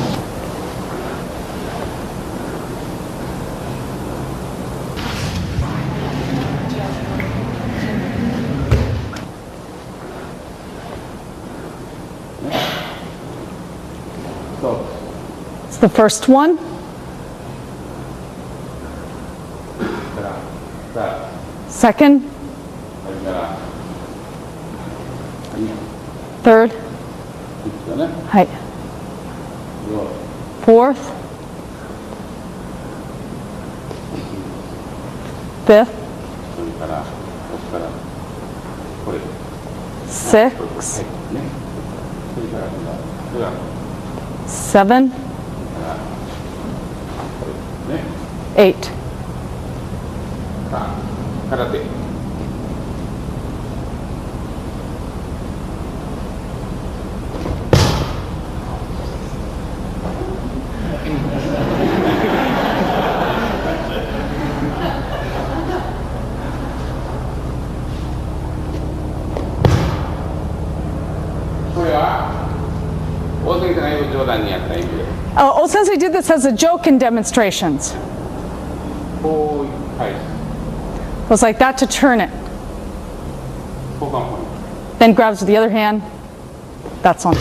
そう。 It's the first one. だからさあ Second, それからthird, だね。 はい. よ Fourth, fifth, それからここからこれ。 sixth, はいね。それからこれは seven, これね。 eight. さあ空手。これは大関さんが言う冗談にやった意味で Sensei did this as a joke in demonstrations. こう返す It was like that to turn it. 交換ポイント Then grabs with the other hand. That's on.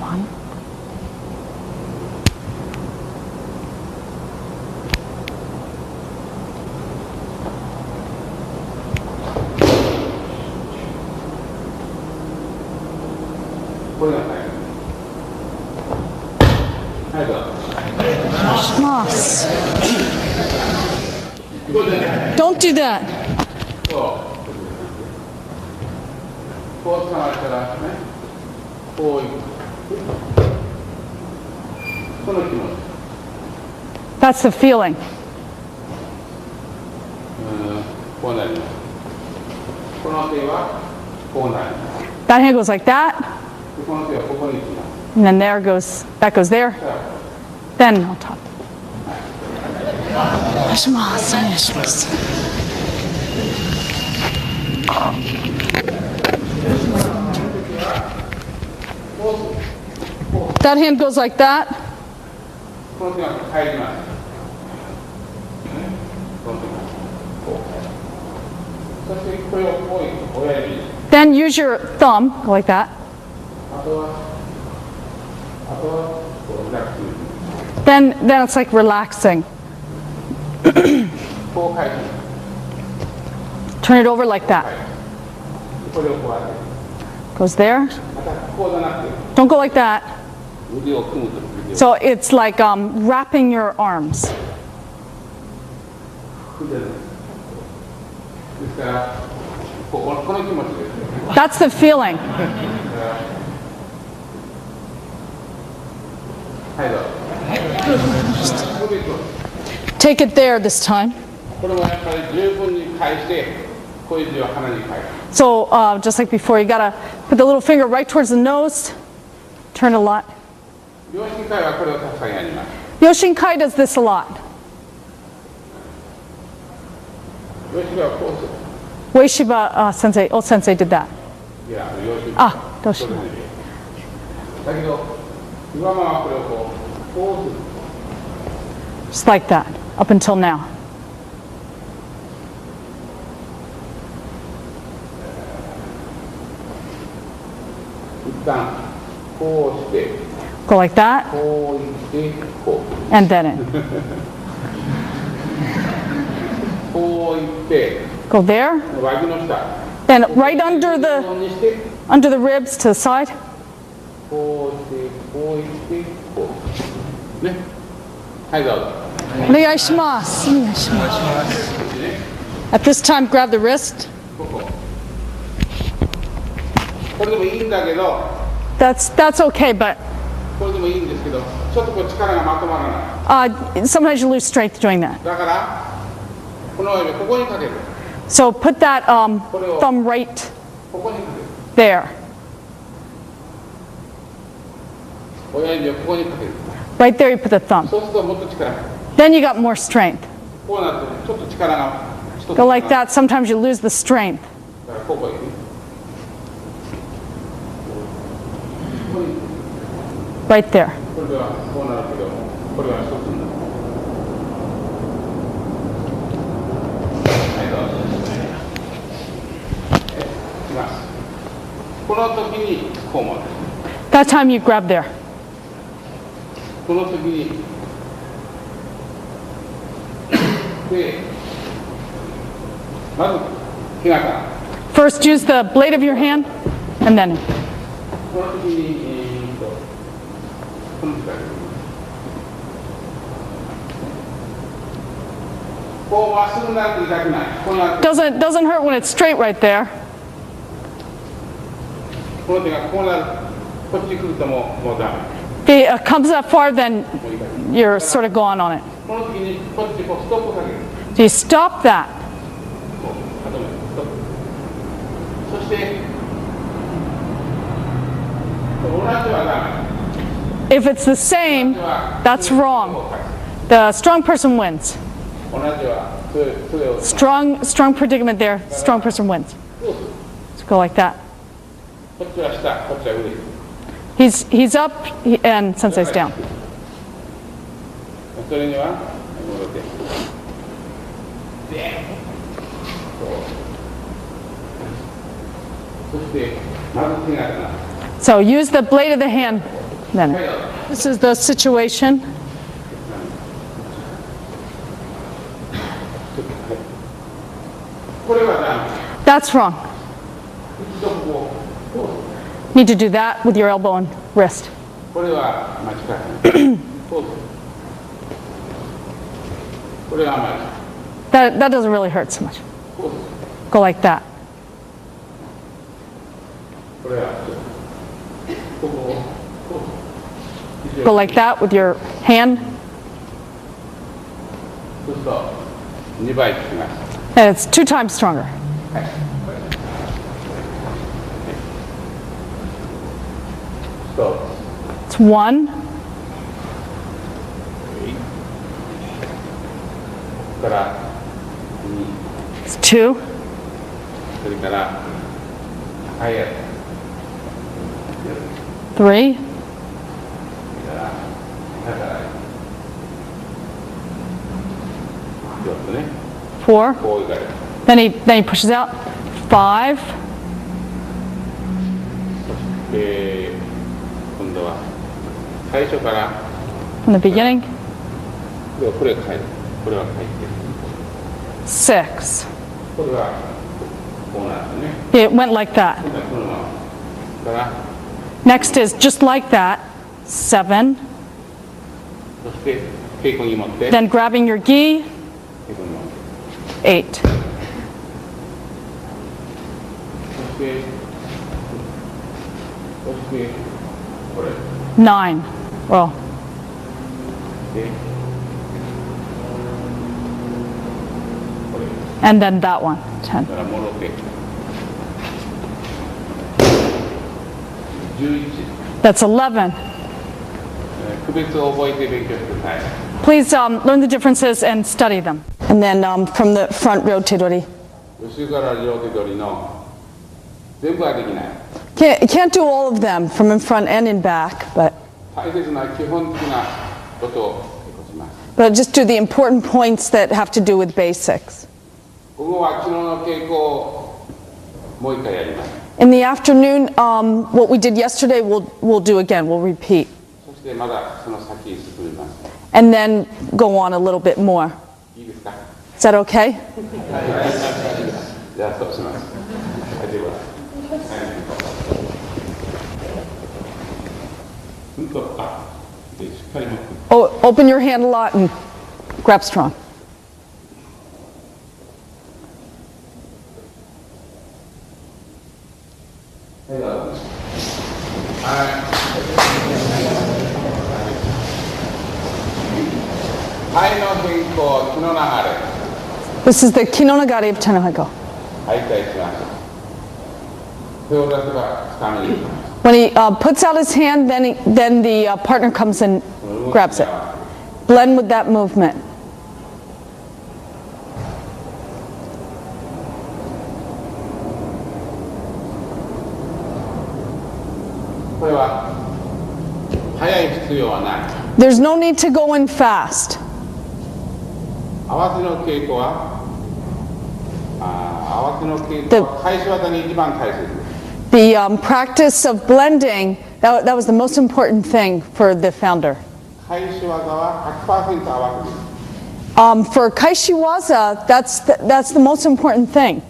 One.これが入るはいどうぞ Shmas. これで Don't do that. こう捕まえたらねこういうこの気持ち That's the feeling. こうなりますこの手はこうなります That hand goes like that, でこの手はここに来ます and then that goes there, さあ then on top. Shmas, shmas. That hand goes like that. この手が入りますこの手がこうそしてこれをこう親指 Then use your thumb, go like that. あとはこうリラックス Then it's like relaxing. こう返す Turn it over like that. これをこうやって Goes there. またこうじゃなくて Don't go like that. 腕を組むと腕を So it's like wrapping your arms. 組んでるですからこの気持ちです That's the feeling. はいどうぞ Take it there this time. これもやっぱり十分に返して小指を鼻に返す So just like before, you gotta put the little finger right towards the nose. Turn a lot. 両親会はこれをたくさんやります Yoshinkai does this a lot. 両親会はこうする Ueshiba sensei, old sensei did that. いや両親会 Ah, どうしよう。だけど今まはこれをこうする Just like that, up until now. 一旦こうして Go like that, こういってこう and then in. こういって Go there, 脇の下 and right under こ the うにして ribs to the side. こうしてこういってこうねはいどうぞ Onegaishimasu. At this time, grab the wrist. これでもいいんだけど That's okay, but これでもいいんですけどちょっとこう力がまとまらない sometimes you lose strength doing that. だからこの指ここにかける So put that thumb right ここにかける there. 親指をここにかける Right there, you put the thumb. そうするともっと力が Then you got more strength. こうなってちょっと力が一つ Go like that. Sometimes you lose the strength. だからここにここに Right there. これではこうなるけどこれは一つになるはいどうぞいきますこの時にこう持つ That time you grab there. この時にでまず手形 First, use the blade of your hand, and then. この時にこの時からこうまっすぐになって痛くないこうなって Doesn't hurt when it's straight right there. この手がこうなるこっち来るともうダメ If it comes that far, then もう痛い you're sort of gone on it. この時にこっちこうストップかける So you stop that. こう止めるストップそして同じはダメ If it's the same, that's wrong. The strong person wins. 同じはそれを Strong predicament there. Strong person wins. どうする Let's go like that. こっちは下こっちは上 He's up and sensei's down. それには戻ってでそしてまず手がな So use the blade of the hand. Then. This is the situation. これはダメ That's wrong. 一度こう Need to do that with your elbow and wrist. これは間違いこうこれは間違い That doesn't really hurt so much. こう Go like that. これはここをこう Go like that with your hand. そうすると2倍効きます And it's 2 times stronger. そう It's 1, から2 it's 2, それから高いやつ 3, だから4つね 4. こういかれる Then he pushes out. 5, で今度は最初から from the beginning. これは変えるこれは変えて 6, これはここうなるんですね。 It went like that. 今度はこのまま。だから、 Next is just like that, 7. そして稽古に持って、 Then grabbing your gi, 稽古に持って。 8. そしてこれ。 9. Well, で、これ。 and then that one, 10. だから戻って。11。That's 11. 区別を覚えて勉強してください。 Please learn the differences and study them. And then from the front, rote-dori. 後ろから両手取りの全部はできない。 Can't do all of them from in front and in back, but 大切な基本的なことをします。 just do the important points that have to do with basics. 午後は昨日の稽古をもう一回やります。 In the afternoon, what we did yesterday, we'll do again. We'll repeat. そしてまだその先に進みます。 And then go on a little bit more. いいですか？ Is that okay? じゃあそうします。大丈夫だ。うんと、あ、でしっかり持って。 Open your hand a lot and grab strong. はい、どうぞ。はいの変更、気の流れ。 This is the Kinonagari of Tenohiko. はい、返します。手を出せば掴みに行きます。 When he puts out his hand, then the partner comes and grabs it. Blend with that movement. これは早い必要はない。 There's no need to go in fast. 合わせの稽古は、合わせの稽古は返し技に一番大切です。 The practice of blending, that was the most important thing for the founder. 返し技は 100% 合わせです。 For Kaishiwaza, that's the most important thing.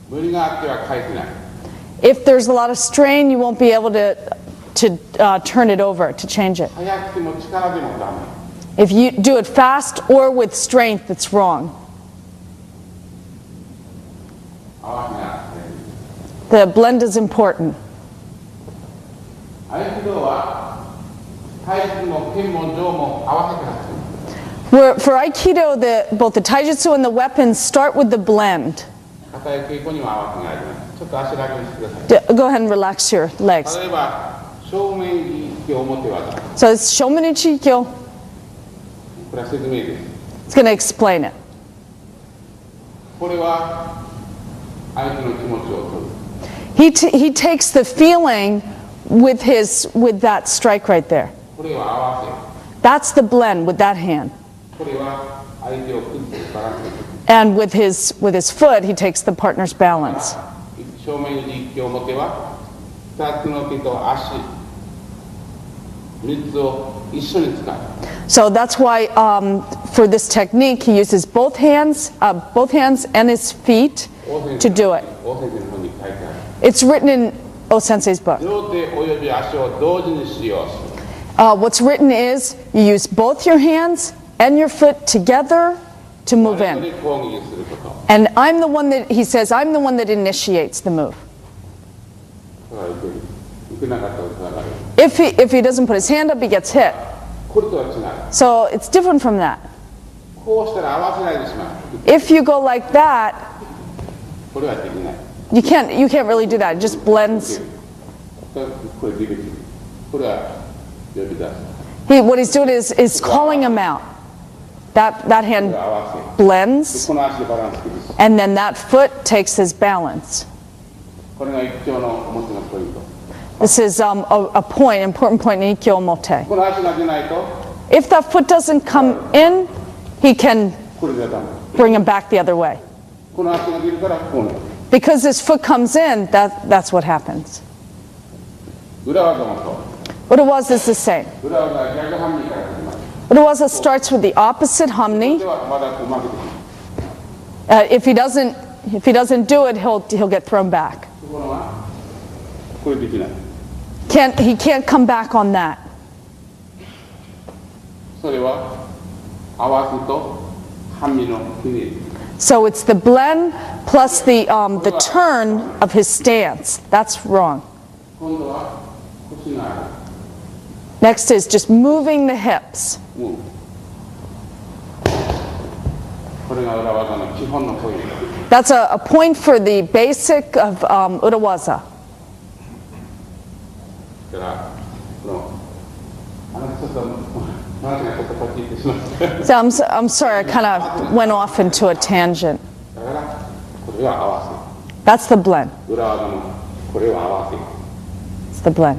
無理があっては返せない。 If there's a lot of strain, you won't be able to turn it over, to change it. 早くても力でもダメ。 If you do it fast or with strength, it's wrong. 合わせが The blend is important. 合気道は体質も剣も杖も合わせてます。 For Aikido, both the taijutsu and the weapons start with the blend. 硬い稽古にも合わせがあります。ちょっと足楽にしてください。 Go ahead and relax your legs. 例えば正面技表技。 So it's Shomini Chikyo. これは説明です。 It's going to explain it. これは相手の気持ちを取る。 He takes the feeling with that strike right there. これは合わせ。 That's the blend with that hand. これは相手を崩すバランス。 And with his foot, he takes the partner's balance. 正面技表は2つの手と足3つを一緒に使う。 So that's why for this technique, he uses both hands and his feet to do it. 大先生の本に書いてある。 It's written in O Sensei's book. 両手および足を同時に使用する。 What's written is you use both your hands and your foot together to move それ in. で攻撃すること。 And he says, I'm the one that initiates the move. だから受けなかったことがある。 If he doesn't put his hand up, he gets hit. これとは違う。 So it's different from that. こうしたら合わせないでしまう。 If you go like that, これはできない。 you can't really do that. It just blends. これできる。これは呼び出す。 What he's doing is calling him out. That これ hand は合わせ。 blends, この足でバランス崩す。 and then that foot takes his balance. これが一丁の表のポイント。 This is an important point in Ikkyo Mote. この足が出ないと、 If that foot doesn't come in, he can これではダメ。 bring him back the other way. この足が出るからこうなる。 Because his foot comes in, that's what happens. 裏技もそう。 Urawaza is the same. 裏技は逆半身から始まる。 Urawaza starts with the opposite hamni. ではまだこう負けてくる。If he doesn't If he doesn't do it, he'll get thrown back. ところがこれできない。 He can't come back on that. それは合わすと半身のひねり。 So it's the blend plus the turn of his stance. That's wrong. 今度は腰がある。 Next is just moving the hips. もうこれが裏技の基本のポイント。 That's a point for the basic of urawaza. だからこのちょっと話がちょっとこっち行ってしまって。 So I'm sorry, I kind of went off into a tangent. だからこれは合わ That's the blend. せ。裏技のこれを合わせ。 It's the blend.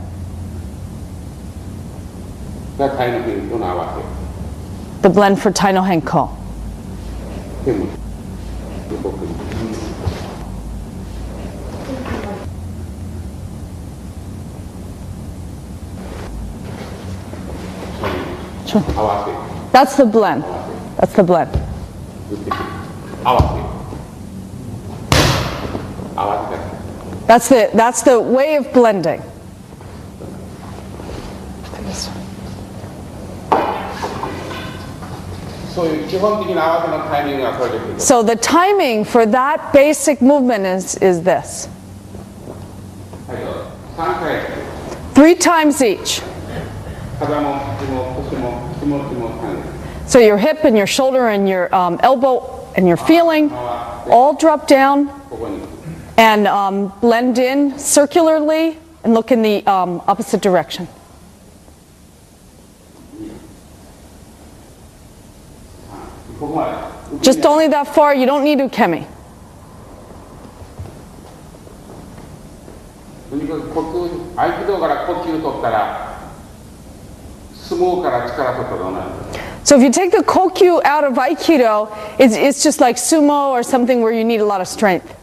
が体の変化の合わ The blend for Tai no Henko. せ。手も横くり。 Sure. 合わせ。 That's the blend. That's the blend. 打ってくる。合わせ。合わせた。 That's the way of blending. そういう基本的な合わせのタイミングがこれでくる。 So the timing for that basic movement is this. はい、どうぞ。3回。 3 times each. 肩も腰も腰も気持ちも感じ。 So your hip and your shoulder and your elbow and your feeling all drop down ここに。 and blend in circularly and look in the opposite direction. ここまで。 Just only that far. You don't need ukemi. とにかく呼吸、合気道から呼吸取ったら、相撲から力取ったらどうなる？ So if you take the kokyu out of aikido, it's just like sumo or something where you need a lot of strength.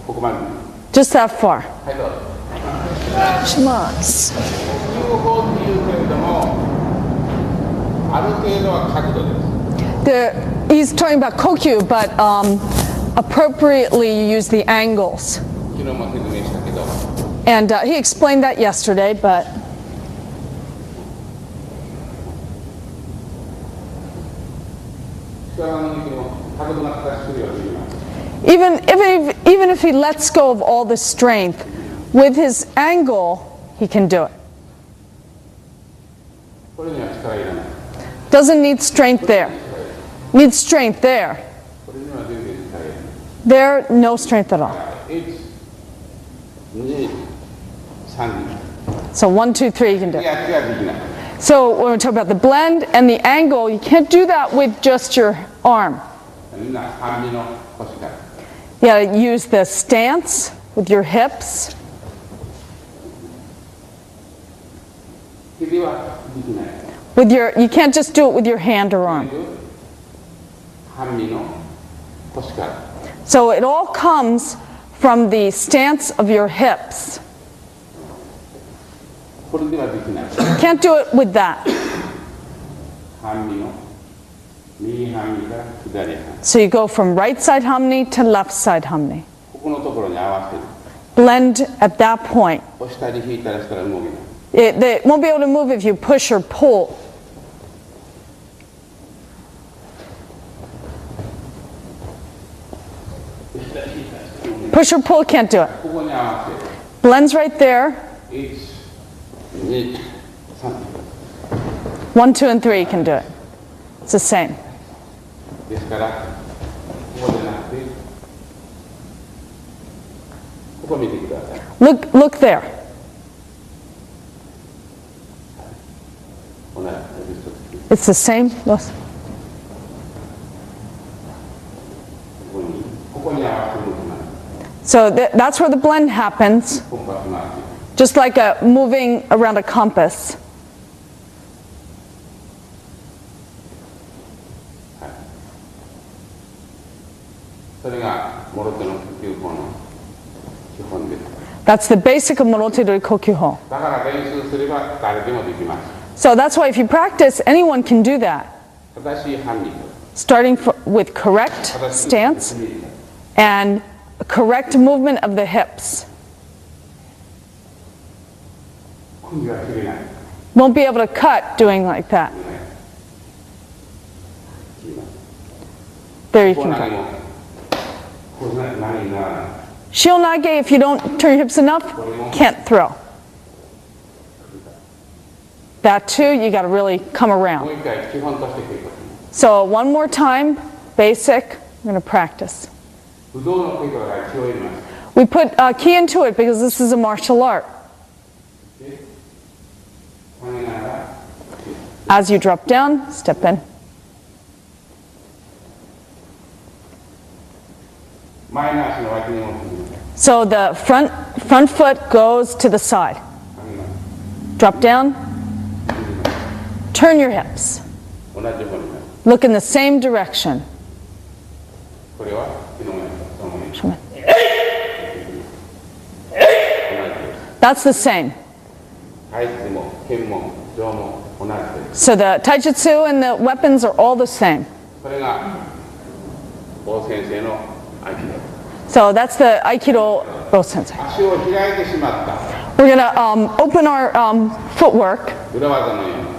ここまで。 Just that far. はい、どうぞ。 Shimasu. 呼吸法っていうけれども、ある程度は角度です。He's talking about kokyu, but appropriately you use the angles. 昨日も説明したけど、 And he explained that yesterday, but 力の抜きも角度な形するように言います。 even if he lets go of all the strength, with his angle, he can do it. これには力いらない。 Doesn't need strength there. Needs strength there. これには全然力いらない。 There, no strength at all. 1、2、3。 So 1, 2, 3, you can do い it. や、違うできない。 So when we're talking about the blend and the angle, you can't do that with just your arm. みんな半身の腰から。 You gotta use the stance with your hips. 首はできない。 You can't just do it with your hand or arm. 半身の腰から。 So it all comes from the stance of your hips. これではできない。 Can't do it with that. 半身の右半身から左半身。 So you go from right side hamni to left side hamni. ここのところに合わせる。 Blend at that point. 押したり引いたりしたら動けない。 They won't be able to move if you push or pull. Push or pull, can't do it. ここに合わせる。 Blends right there. 1、2、3。 1, 2, and 3 you can do it. It's the same. ですから、ここでなくて、ここ見てください。 Look there. 同じ。 It's the same. Look. ここに合わせるのかな。 So that's where the blend happens. コンパス回し。 Just like moving around a compass. それがモロテの呼吸法の基本です。That's the basic of Morote-dori Kokyu-ho. だから練習すれば誰でもできます。 So that's why if you practice, anyone can do that. 正しいハンミング。 Starting with correct stance and correct movement of the hips. 首は切れない。 Won't be able to cut doing like that. There you こう can 投げ go. もこう投げにならない。 Shio-nage, if you don't turn your hips enough, can't throw. That too, you got to really come もう around. 一回基本として稽古します。 So one more time, basic, we're going to practice. 不動の稽古だから気を入れます。 We put key into it because this is a martial art. で投げながら As you drop down, step in. 前の足の脇に持ってきます。 So the front foot goes to the side. 投げます。 Drop down, turn your hips. 同じ方になります。 Look in the same direction. これは昨日やったそのまま同じです。 That's the same. 体質も剣も杖も同じです。 So the taijutsu and the weapons are all the same. それが大先生の合気道。 So that's the Aikido Rosensei. 足を開いてしまった。 We're going to open our footwork. 裏技のように。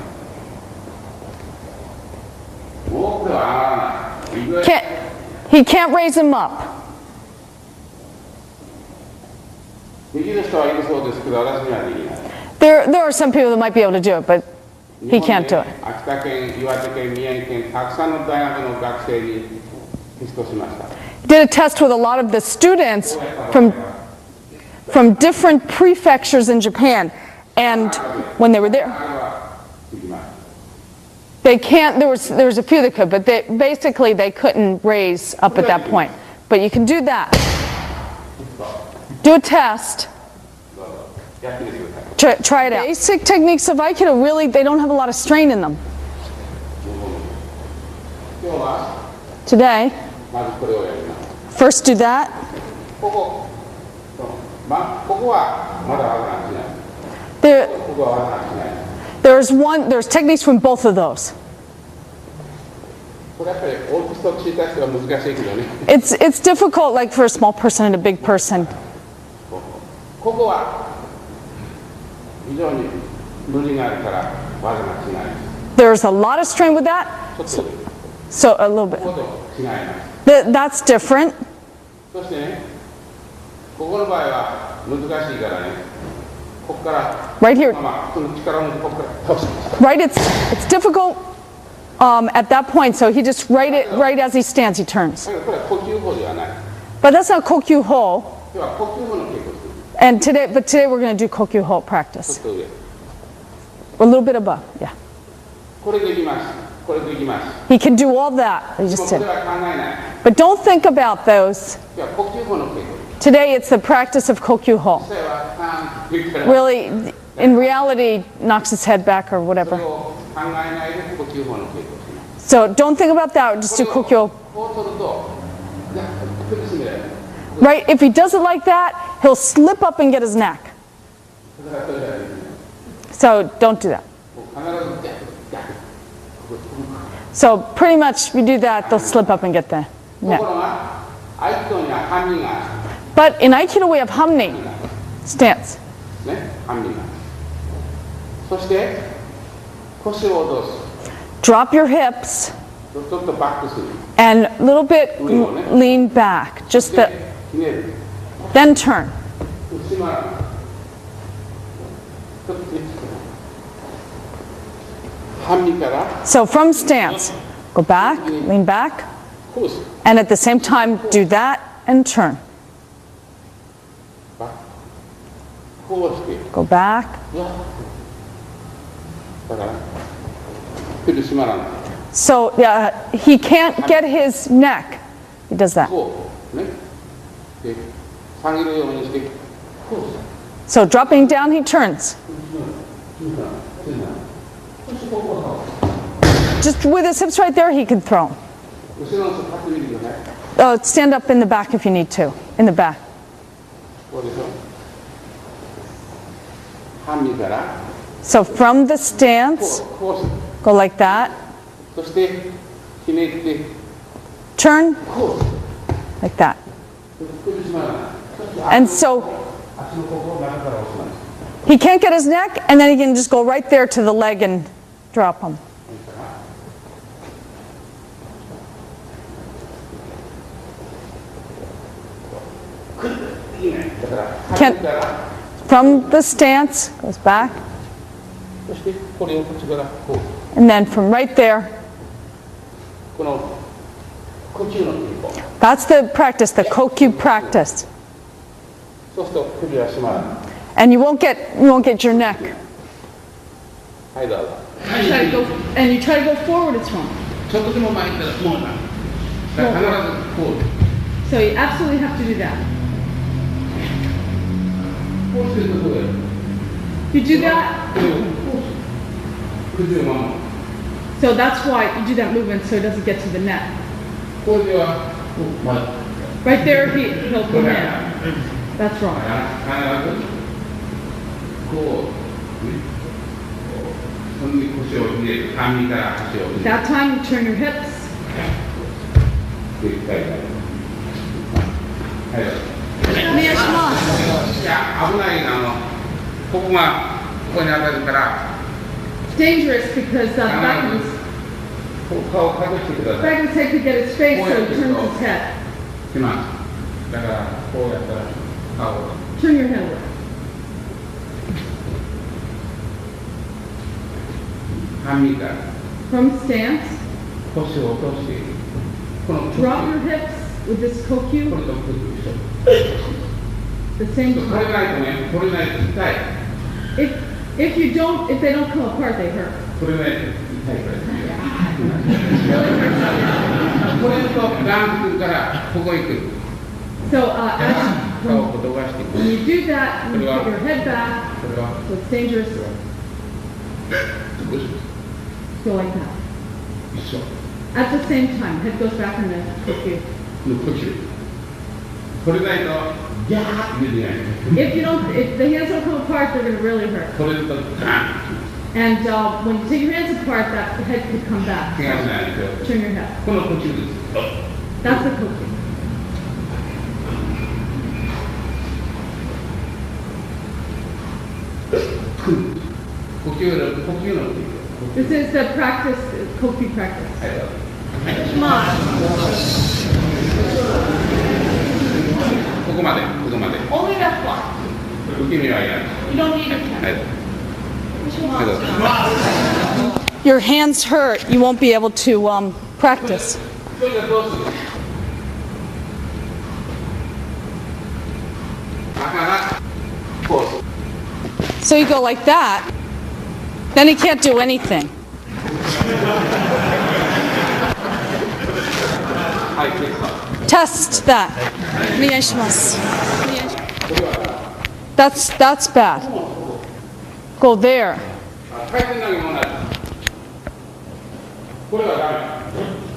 多くは上がらない。 He can't raise him up. できる人はいるそうですけど、私にはできない。 There are some people that might be able to do it, but he can't do it. 秋田県、岩手県、宮城県、たくさんの大学の学生にテストしました。 Did a test with a lot of the students from different prefectures in Japan, and when they were there, できます。 they can't. There was a few that could, but basically they couldn't raise up at that point. But you can do that. Do a test. やってみてください。 Try it out. Basic techniques of Aikido really they don't have a lot of strain in them. 今日は Today, まずこれをやります。 first do that. ここはまだ技がしない。 There, ここは技がしない。 there's techniques from both of those. これやっぱり大きさを小さい人は難しいけどね。It's difficult, like for a small person and a big person. ここは非常に無理があるから技がしない。 There's a lot of strain with that, ちょっと so a little bit. ここと違います。 That's different. そしてね、ここの場合は難しいからね、ここから Right here, まあその力を持ってここから倒します。 right? It's difficult at that point. So he just right as he stands, he turns. だけどこれは呼吸法ではない。 But that's not Kokyu Ho. 今日は呼吸法の稽古をする。 And today we're going to do Kokyu Ho ちょ practice. っと上。 A little bit above, yeah. これできます。これできます。 He can do all that. He もう just これ did. は考えない。 But don't think about those. 今日は呼吸法の稽古。 Today it's the practice of Kokyu Ho. それはパーンって言ったら Really, in reality, knocks his head back or それ whatever. を考えないで呼吸法の稽古をします。 So don't think about that. Just do Kokyu. こう取ると、苦しめられる。 Right? If he does it like that, he'll slip up and get his neck. だからそれができない。 So don't do that. 必ず逆。 So pretty much, if you do that, they'll slip up and get the と neck. ころが、合気道には半身があ But in Aikido, we have Hamni る。 stance. ね、半身が。そして腰を落とす。 Drop your hips ちょっとバックする。 and a little bit lean back. Just で the, ひねる。 then turn. 閉まらない。ちょっと半身から So from stance, go back, lean back, こうする。 and at the same time, do that and turn. バック。こうして。 Go back. だから首締まらない。 So he can't get his neck. He does that. こうね。で下げるようにしてこうする。 So dropping down, he turns. Just with his hips right there, he can throw. 後ろの人立ってみてください。 Stand up in the back if you need to. In the back. こうでしょ。半身から So from the stance, こうする。 go like that, そしてひねって turn こうする。 like that. 首しまらない。 And so 足のここを中から押します。 he can't get his neck, and then he can just go right there to the leg and drop him. いいね。だから半 Can- 身から From the stance, goes back, そしてこれをこっちからこう and then from right there, この呼吸のテンポ。 that's the practice, the Kokyu practice. そうすると首は締まらない。 And you won't get your neck. はいどうぞ。 And you try to go forward, it's wrong. ちょっとでも前に行ったらもうな。だから必ずこう。 So you absolutely have to do that. こうしてるところで。 You do that, これをこうする。首を守る。 so that's why you do that movement so it doesn't get to the neck. これではこうまず Right there, he'll こ come れ in. は That's wrong. 必ずこうね。こう腰を入れる。半身から腰を入れる。 That time you turn your hips. 絶対だ。はいどうぞ。いや危ないなここがここに当たるから Dangerous because back 顔を隠してください。 of his head could get his face, so he turns his head. しますだからこうやったら顔を Turn your head away. 半身から From stance, 腰を落としてこの drop your hips with this こ kokyu れとこれと一緒 the same これ time. ないとねこれないと痛い If they don't come apart, they hurt. これないと痛いからこれとガンとくるからここへ来る So 顔を飛ばしてく when る you do that, you put your head back, これは so it's dangerous. Go like that. 一緒 At the same time, head goes back and then kokyu. の呼吸これないとギャーって出てない If the hands don't come apart, they're going to really hurt. これだとガン And when you take your hands apart, that head could come back. 怪我しないですよ Turn your head. この呼吸です That's the kokyu. 呼吸の This is the practice, kokyu practice. はいどうぞ Come on. ここまで Only that far. 受け身はいらない You don't need it. はいどうぞ Your hands hurt. You won't be able to practice. それじゃどうするだからこうする So you go like that. Then he can't do anything. はいテスト Test that. That's bad. Go there. 回転投げもないこれは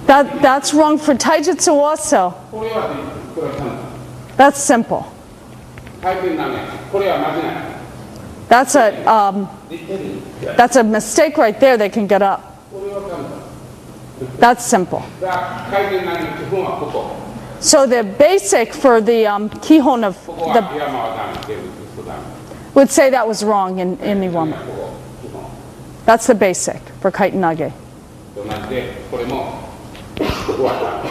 ダメ That's wrong for taijutsu also. これは簡単 That's simple. 回転投げこれは間違いない That's a mistake right there. They can get up. これは簡単 That's simple. 回転投げの基本はここ So the basic for the kihon of ここは the 山はダメテーブルとダメ would say that was wrong in Iwama. ここ基本 That's the basic for kaitanage. と同じでこれもここはダメ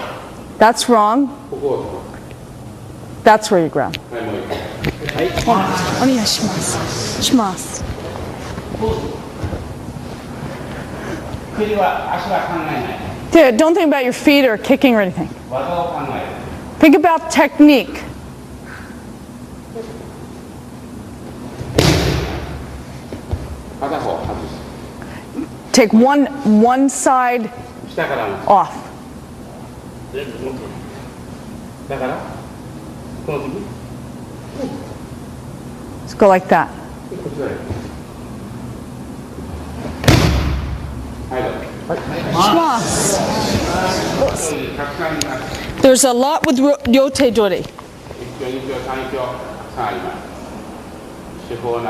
That's wrong. ここを That's where you grab. はいもう一回 Shimasu. 首は足は考えない Dude, don't think about your feet or kicking or anything. 技を考える Think about technique. 片方外す Take one side 下からの off. だからこの時 Let's go like that. こちらへはいどうぞ Shimasu. たくさんあります There's a lot with ryote dori. 1票2票3票3あります手法投げ、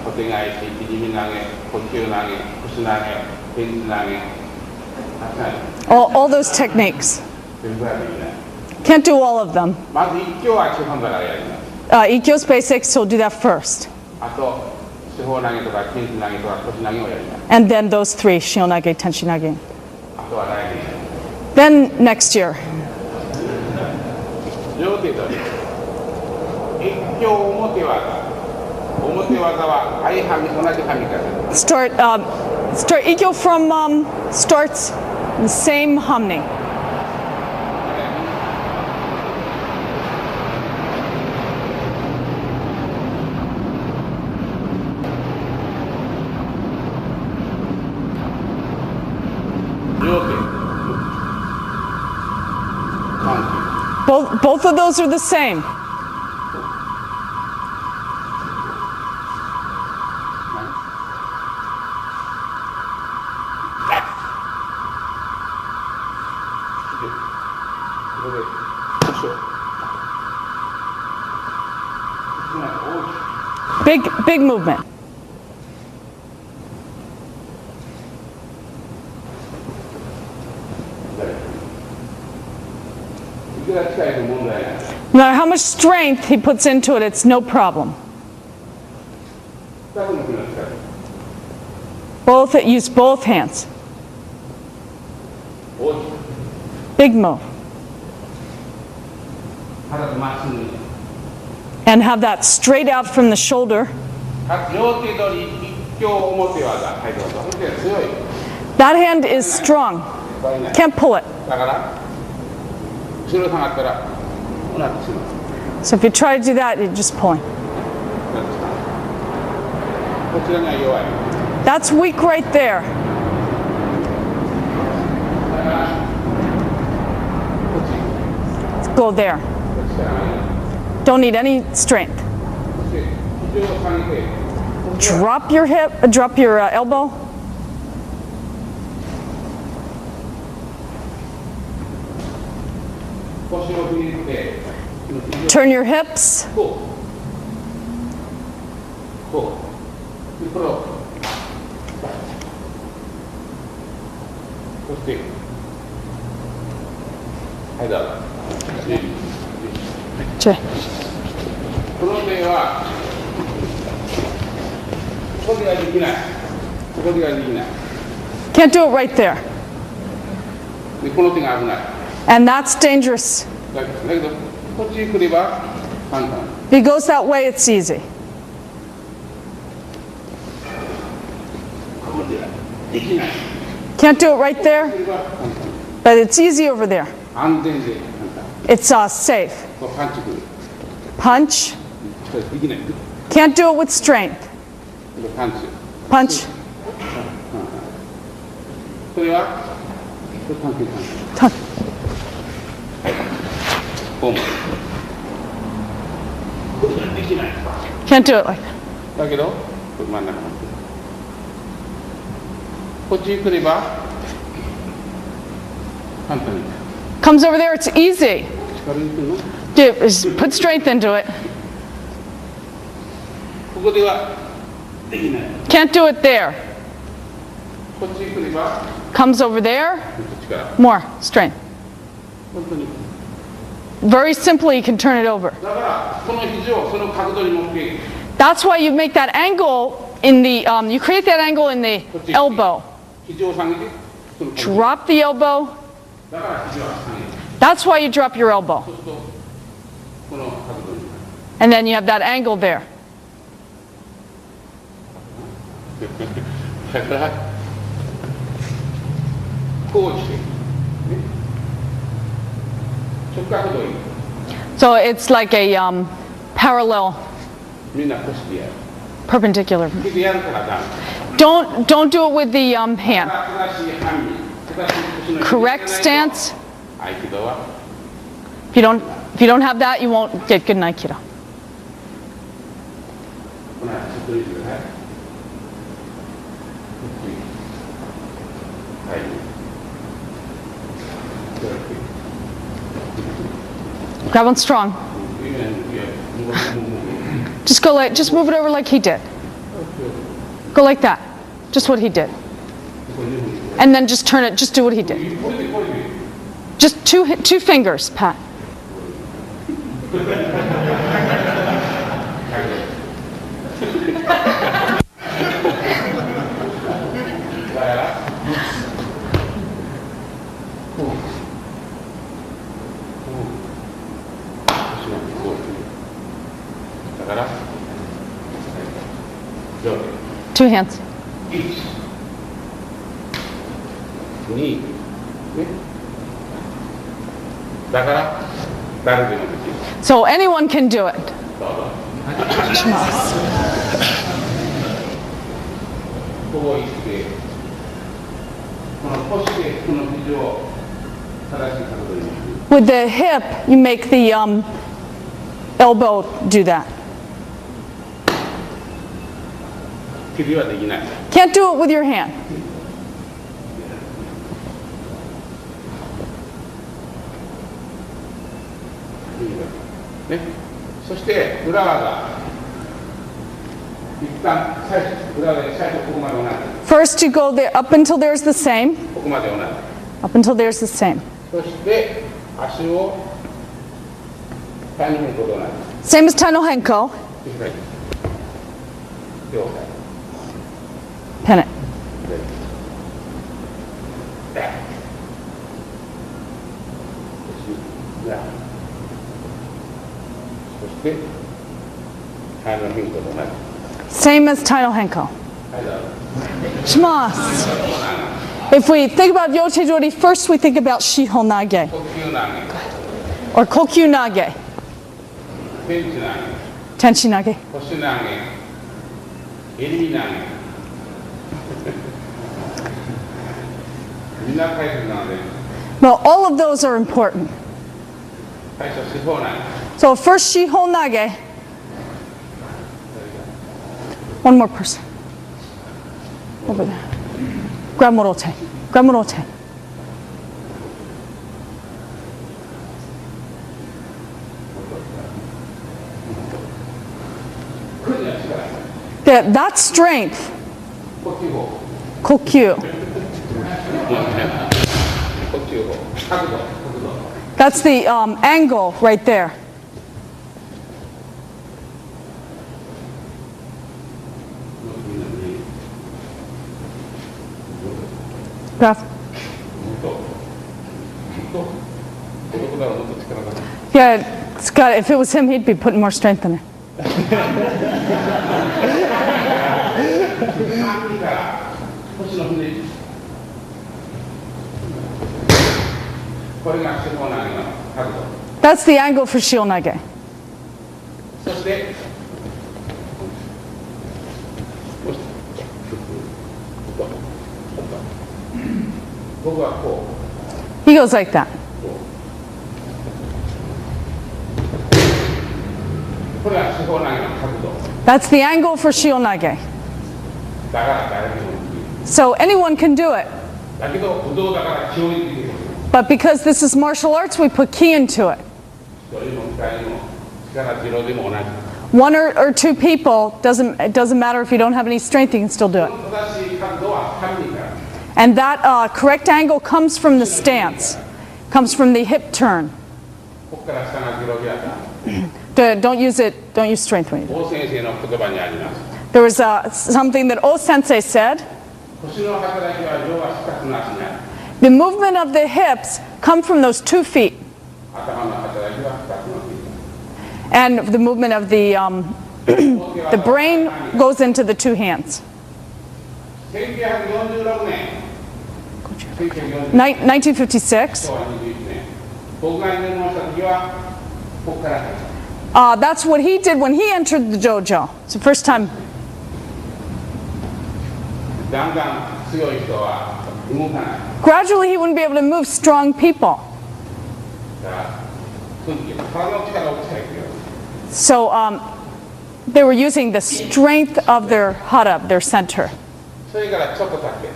小手返し、縮み投げ、呼吸投げ、腰投げ、フェンス投げ。たくさんある。 all those techniques. 全部はできない。 Can't do all of them. まず一挙は基本だからやります。 Ikkyo's basics, so he'll do that first. あと、手法投げとか、フェンス投げとか、腰投げをやります。 And then those three, Shionage, Tenchinage. あとは来年。 Then next year. 両手取り。一挙表技。表技は相はみ、同じはみ方。 Start Ikkyo from, starts the same humning. 両手。Both of those are the same. ここで腰を。Big movement. いくら近いと問題ない。 No matter how much strength he puts into it, it's no problem. 二つの手の力。 Use both hands. 大きく。 Big move. 体まっすぐに。 And have that straight out from the shoulder. 両手取り一挙表技。はい、どうぞ。手が強い。 That hand is strong. 倍ない。 Can't pull it. だから後ろ下がったらこうなってしまう。 So if you try to do that, you're just pulling. こちらには弱い。 That's weak right there. だからこっち。 Go there. こっちから上げる。 Don't need any strength. そして肘を下げて。 Drop your hip, drop your elbow. 腰を振り入れて。 Turn your hips. こう。こう。でこれを。そして。はい、どうぞ。 Jay. この手はここではできない。ここではできない。 Can't do it right there. でこの手が危ない。 And that's dangerous. だけどこっちに来れば簡単。 If he goes that way, it's easy. ここではできない。 Can't do it right there, これは簡単。 but it's easy over there. 安全で簡単。 It's safe. こうパンチくる。 Punch. できない。 Can't do it with strength. これパンチ。 Punch. これはこれパンチパンチ。 Tuck. ボン。これはできない。 Can't do it like that. だけどこれ真ん中に。こっちに来れば簡単に。 Comes over there, it's easy. 力に来るの。 Just put strength into it. ここではできない。 Can't do it there. こっちに来れば Comes over there, もっと力。 more strength. 本当に。 Very simply, you can turn it over. だからこの肘をその角度に持っていく。 That's why you make that angle in the, you create that angle in the elbow. 肘を下げてその角度。 Drop the elbow. だから肘は下げる。 That's why you drop your elbow. そうするとこの角度になる。 And then you have that angle there. だからこうして、ね、直角度に So it's like a parallel, みんなこしてやる。 perpendicular. けどやるからダメ。 Don't do it with the hand. 正しい半身、正しい腰の Correct stance. 合気道は If you don't have that, you won't get good in Aikido. この辺ちょっと見てください。はい。 Grab on strong. Just move it over like he did. Go like that. Just what he did. And then just turn it, just do what he did. Just two fingers, Pat. Two hands. 1、2、ね。だから誰でもできる。So anyone can do it. ここ行ってこの腰でこの肘を正しい角度に持つ。 With the hip, you make the elbow do that. 首はできない。 Can't do it with your hand. ね、そして裏技一旦最初裏技最初ここまで同じ First you go there up until there's the same. ここまで同じ Up until there's the same. そして足をタイの変更と同じ Same as Tano Henko. 両サイ Pin it. そしてタイの変更と同じ Same as Tano Henko. はいどうぞ Shimas. If we think about Yochidori, first we think about Shihonage 呼吸投げ or Kokyunage, ペンチ投げ Tenchinage. 腰投げ襟投げみんな大切なので Well, all of those are important. 最初四方投げ So first Shihonage. One more person. Over there. Grab Morote. Grab Morote. これには力 That strength, 呼吸法 kokyu, 呼吸法角度 that's the angle right there. Grab. 孤独だろうもっと力が Yeah, Scott, if it was him, he'd be putting more strength in it. 半身から腰の骨これが四方投げの角度 That's the angle for Shihonage. そして僕はこう He goes like that. これは四方投げの角度 That's the angle for Shihonage. だから誰でもできる So anyone can do it. だけど武道だから気を入れてくる But because this is martial arts, we put ki into it. 一人も二人も力ゼロでも同じ One or two people, it doesn't matter if you don't have any strength, you can still do it. 正しい角度は半身から And that correct angle comes from the stance, comes from the hip turn. ここから下がゼロギアだ Don't use strength when you do it. 王先生の言葉にあります There was something that O Sensei said. 腰の働きは両足2つの足にある The movement of the hips come from those 2 feet. 頭の働きは2つの足 And the movement of the brain goes into the 2 hands. 1946年 1956. 昭和21年僕が入門した時はここから始まる That's what he did when he entered the dojo. It's the first time. だんだん強い人は動かない Gradually, he wouldn't be able to move strong people. だからとにかく体の力を使いくれる So they were using the strength of their hara, their center. それからちょっと経って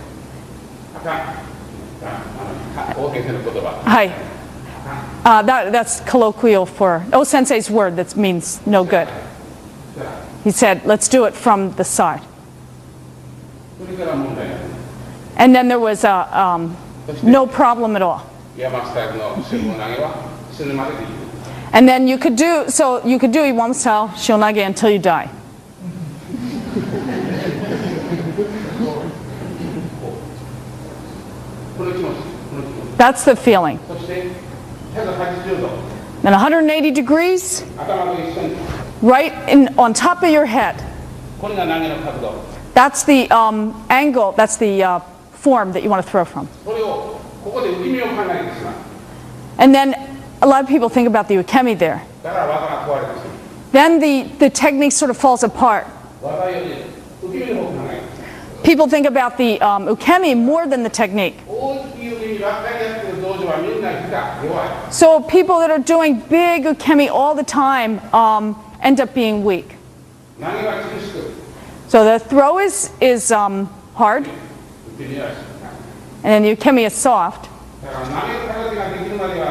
あかん王先生の言葉 Hi. That's colloquial for O Sensei's word that means no good. He said, let's do it from the side. それから問題ない。 And then there was no problem at all. 山スタイルの後ろの投げは死ぬまでできる。 And then you could do Iwama style shionage until you die. この気持ち、この気持ち。 That's the feeling. そして180度、 Then 180 degrees, 頭と一緒に。 right on top of your head. これが投げの角度。 That's the angle, that's the form that you want to throw from. これをここで受け身を考えてしまう。 And then a lot of people think about the ukemi there. だから技が壊れてしまう。 Then the technique sort of falls apart. 技より受け身の方を考える。 People think about the ukemi more than the technique. 大きい受け身ばっかりやってる道場はみんな膝弱い。 So people that are doing big ukemi all the time end up being weak. 投げは厳しく、 So the throw is hard, 受け身はしっか and then the ukemi is soft. り。だから投げる形ができるまでは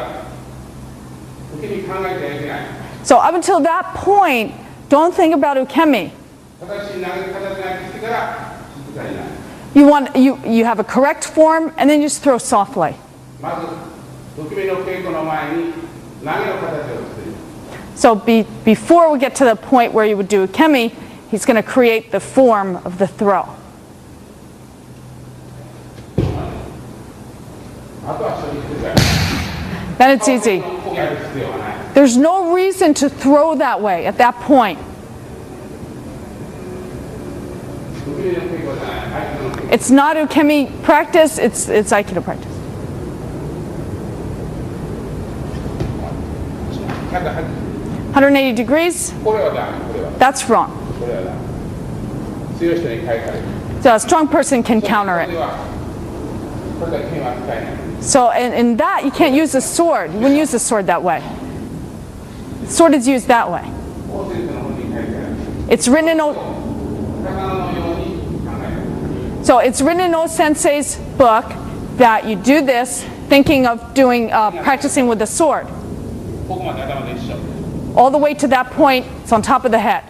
受け身考えてはいけない。 So up until that point, don't think about ukemi. 正しい投げる形ができてから静かになる。 You have a correct form, and then you just throw softly. まず受け身の稽古の前に投げの形を作る。 So before we get to the point where you would do ukemi, he's going to create the form of the throw. あとは処理してください。 Then it's easy. やる必要はない。 There's no reason to throw that way at that point. 受け身の稽古じゃない。相手の稽古。 It's not ukemi practice, it's aikido practice. 180 degrees, これはダメ。これは。 that's wrong. これはダメ。強い人に変えたり。 So a strong person can counter こ it. れはこれだけ剣は使えない。 So in that, you can't use a sword. You wouldn't use the sword that way. Sword is used that way. 大勢の方に変えたり。 It's written in魚のように考える。 So it's written in O Sensei's book that you do this thinking of doing practicing with the sword. ここまで頭と一緒。 All the way to that point, it's on top of the head.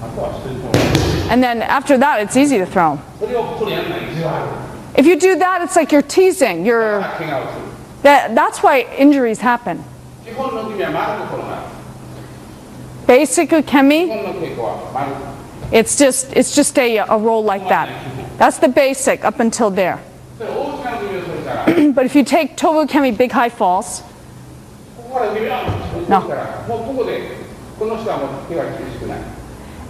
あとはしてる方。 And then after that, it's easy to throw. それをこれやんない必要がある。 If you do that, it's like you're teasing. 怪我をする。 That's why injuries happen. 基本の組は丸く転がる。 Basic 基 ukemi, 本の稽古は丸く。 it's just a roll like that. That's the basic up until there. それ大きな組をするから。 But if you take Tobu ukemi big high falls, ここから組はなからもうここでこの人はもう手が厳しくない。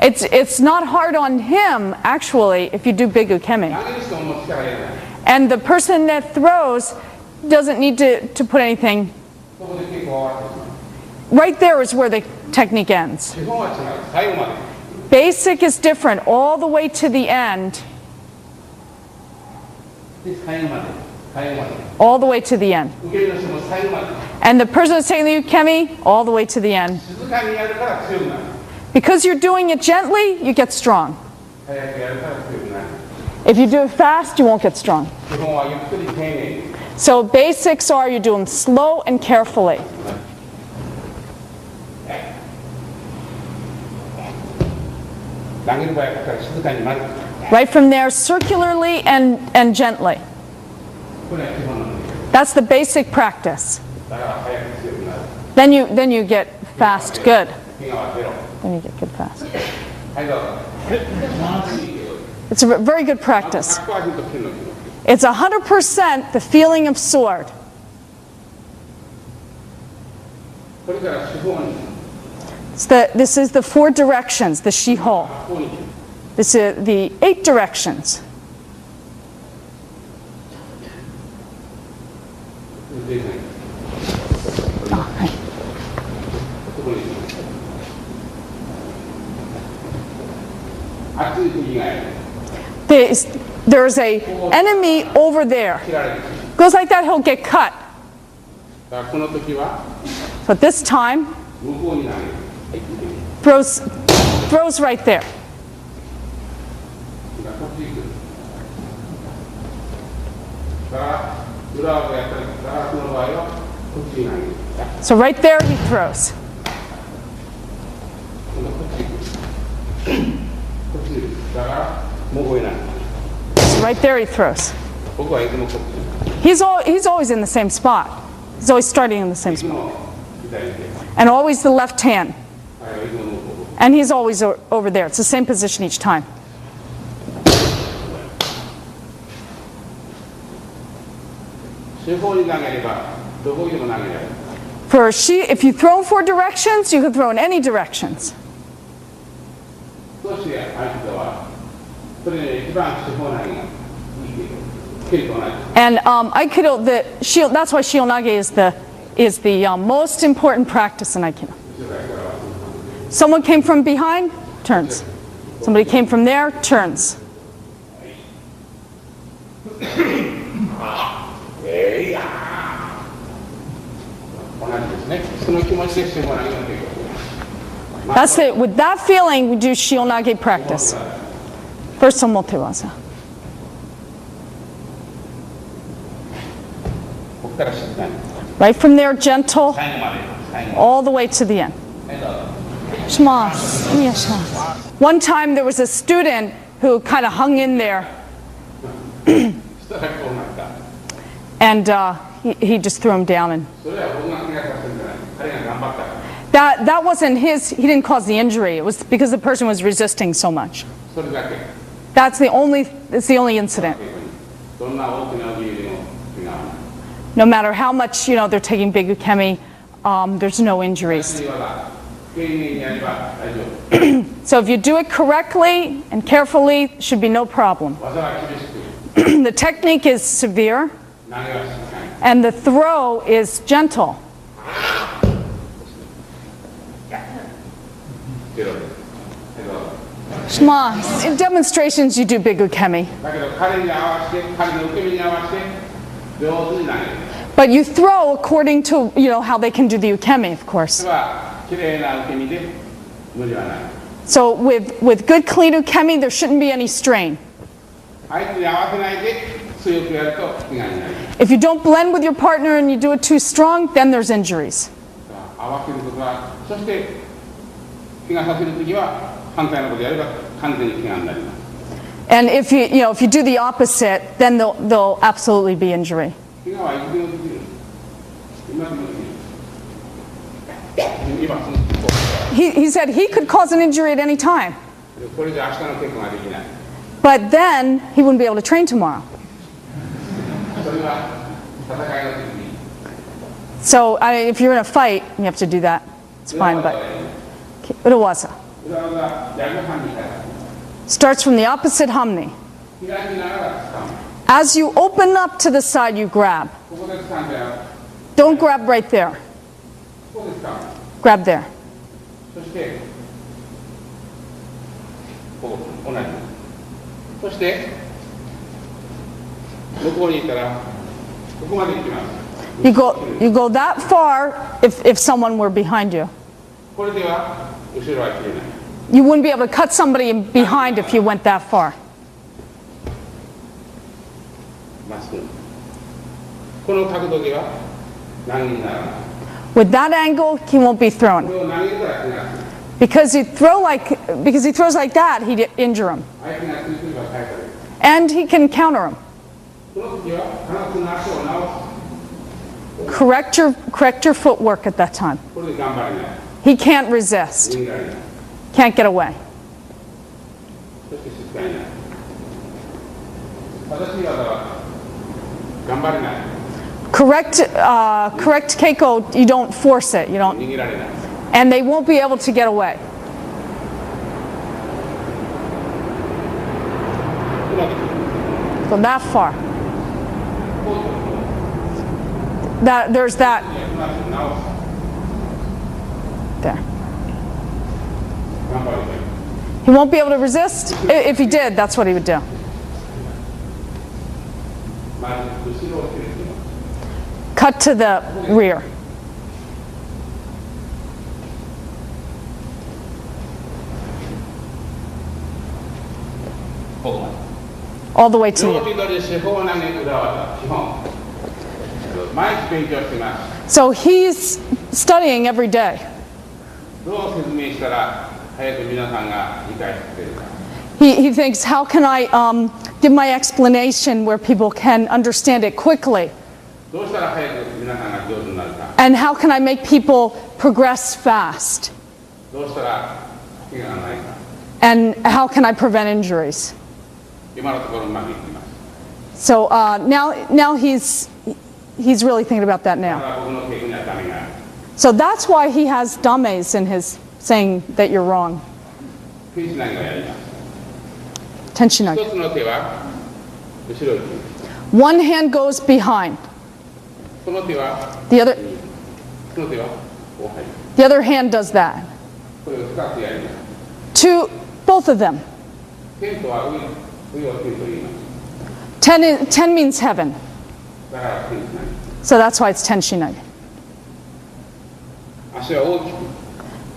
it's not hard on him actually if you do big ukemi. 投げる人ももう力入れない。 And the person that throws doesn't need to put anything. ここで稽古が終わってしまう。 Right there is where the technique ends. 基本は違う。最後まで。 Basic is different all the way to the end, で最後まで。最後まで。 all the way to the end. 受け身の人も最後まで。 And the person that's taking the ukemi, all the way to the end. 静かにやるから強くなる。 Because you're doing it gently, you get strong. 早くやるから強くなる。 If you do it fast, you won't get strong. 基本はゆっくり丁寧に。 So basics are you do them slow and carefully. 投げる場合だから静かに丸く。 Right from there, circularly and gently. これは基本なので。 That's the basic practice. だから早く強くなる。 Then you get fast good. 怪我はゼロ。 Then you get good fast. はい、どうぞ。 It's a very good practice. 100%剣の気持ち。 It's 100% the feeling of sword. これから四方に。 This is the 4 directions, the Shiho. ここに。 This is the 8 directions. でない。 Okay. ここに。熱い釘がやる。 There's a enemy over there. 切られる。 Goes like that, he'll get cut. だからこの時は But this time, 向こうに投げる。はい、見てみる。 throws right there. こっち行く。から裏技やったりだからその場合はこっちに投げる。 So right there he throws. 今度こっち行く。こっちに行く。だからもうこえない。 So right there he throws. 僕はいつもこっちに。 He's always in the same spot. He's always starting in the same いつ spot. も左手。 And always the left hand. はい、いつものここ。 And he's always over there. It's the same position each time. 四方に投げればどこにでも投げられる。 If you throw in 4 directions, you can throw in any directions. そして相手はそれで一番四方投げがいいけど、距離と同じ。 And Aikido, that's why Shionage is the most important practice in Aikido. Someone came from behind, turns. Somebody came from there, turns. 同じですね。その気持ちで四方投げができる。 That's it. With that feeling, we do Shionage practice. First, Omotewaza. ここから静かに Right from there, gentle, 最後まで最後まで。 all the way to the end. はいどうぞ。 Shmas. Yes, shmas. One time there was a student who kind of hung in there, そしたらこうなった。 and he just threw him down. And それは僕が怪我させたんじゃない。彼が頑張ったから。 that wasn't his. He didn't cause the injury. It was because the person was resisting so much. それだけ。 It's the only incident. どんな大きな理由でも違う。 No matter how much they're taking big ukemi, there's no injuries. 丁寧にやれば大丈夫。 So if you do it correctly and carefully, should be no problem. 技は厳しく、 The technique is severe, 投げは静かに。 and the throw is gentle. ゼロです。はいどうぞ。 Shmas. In demonstrations, you do big ukemi, だけど彼に合わせて、彼の受け身に合わせて上手に投げる。 but you throw according to how they can do the ukemi, of そ course. れは綺麗な受け身で無理はない。 So with good clean ukemi, there shouldn't be any strain. 相手に合わせないで強くやると怪我になる。 If you don't blend with your partner and you do it too strong, then there's injuries. 合わせることは、そして怪我させるときは反対のことをやれば完全に怪我になります。 And if you do the opposite, then there'll absolutely be injury. 怪我はいつでもできる。今でもできる。今その He said he could cause an injury at any time, これで明日の稽古ができない。 but then he wouldn't be able to train tomorrow. それは戦いの時に So if you're in a fight, you have to do that. It's fine, but Urawaza 裏技逆反にから starts from the opposite hamni. 開きながら掴む。 As you open up to the side, you grab. ここで掴んである。 Don't grab right there. ここで掴む。 Grab there. そしてここ同じ。そして向こうに行ったらここまで行きます。 You go that far if someone were behind you. これでは後ろは切れない。 You wouldn't be able to cut somebody behind if you went that far. まっすぐ。この角度では投げにならない。 With that angle, he won't be こ thrown. れを投げるから怪我する。 Because he throws like that, he'd injure him. 相手がついてれば返される。 And he can counter him. この時は必ず足を直す。 Correct your footwork at that time. これで頑張れない。 He can't resist. 逃げられない。 Can't get away. そして静かになる。正しい技は頑張れない。 Correct keiko, you don't force it. You don't, 逃げられない。 and they won't be able to get away. うまくいく。 So that far. There's that うまく直す。 there. 頑張れない。 He won't be able to resist. If he did, that's what he would do. まず後ろを切れてます。 Cut to the rear. ここまで。all the way to 両 the... 手取り四方投げ裏技基本毎日勉強しています So he's studying every day. どう説明したら早く皆さんが理解してくれるか He thinks, how can I give my explanation where people can understand it quickly? どうしたら早く皆さんが上手になるか And how can I make people progress fast? どうしたら怪我がないか And how can I prevent injuries? 今のところうまくいっています So now he's really thinking about that だか now. ら僕の経験にはダメがある So that's why he has dames in his saying that you're wrong. 天使投げをやります Tenchinagi. 一つの手は後ろに One hand goes behind. この手は The other この手はこう入る the other hand does that. これを2つやります Both of them. 天とは上を天と言います Ten means heaven. だから天使投げ So that's why it's Tenchinagi. 足は大きく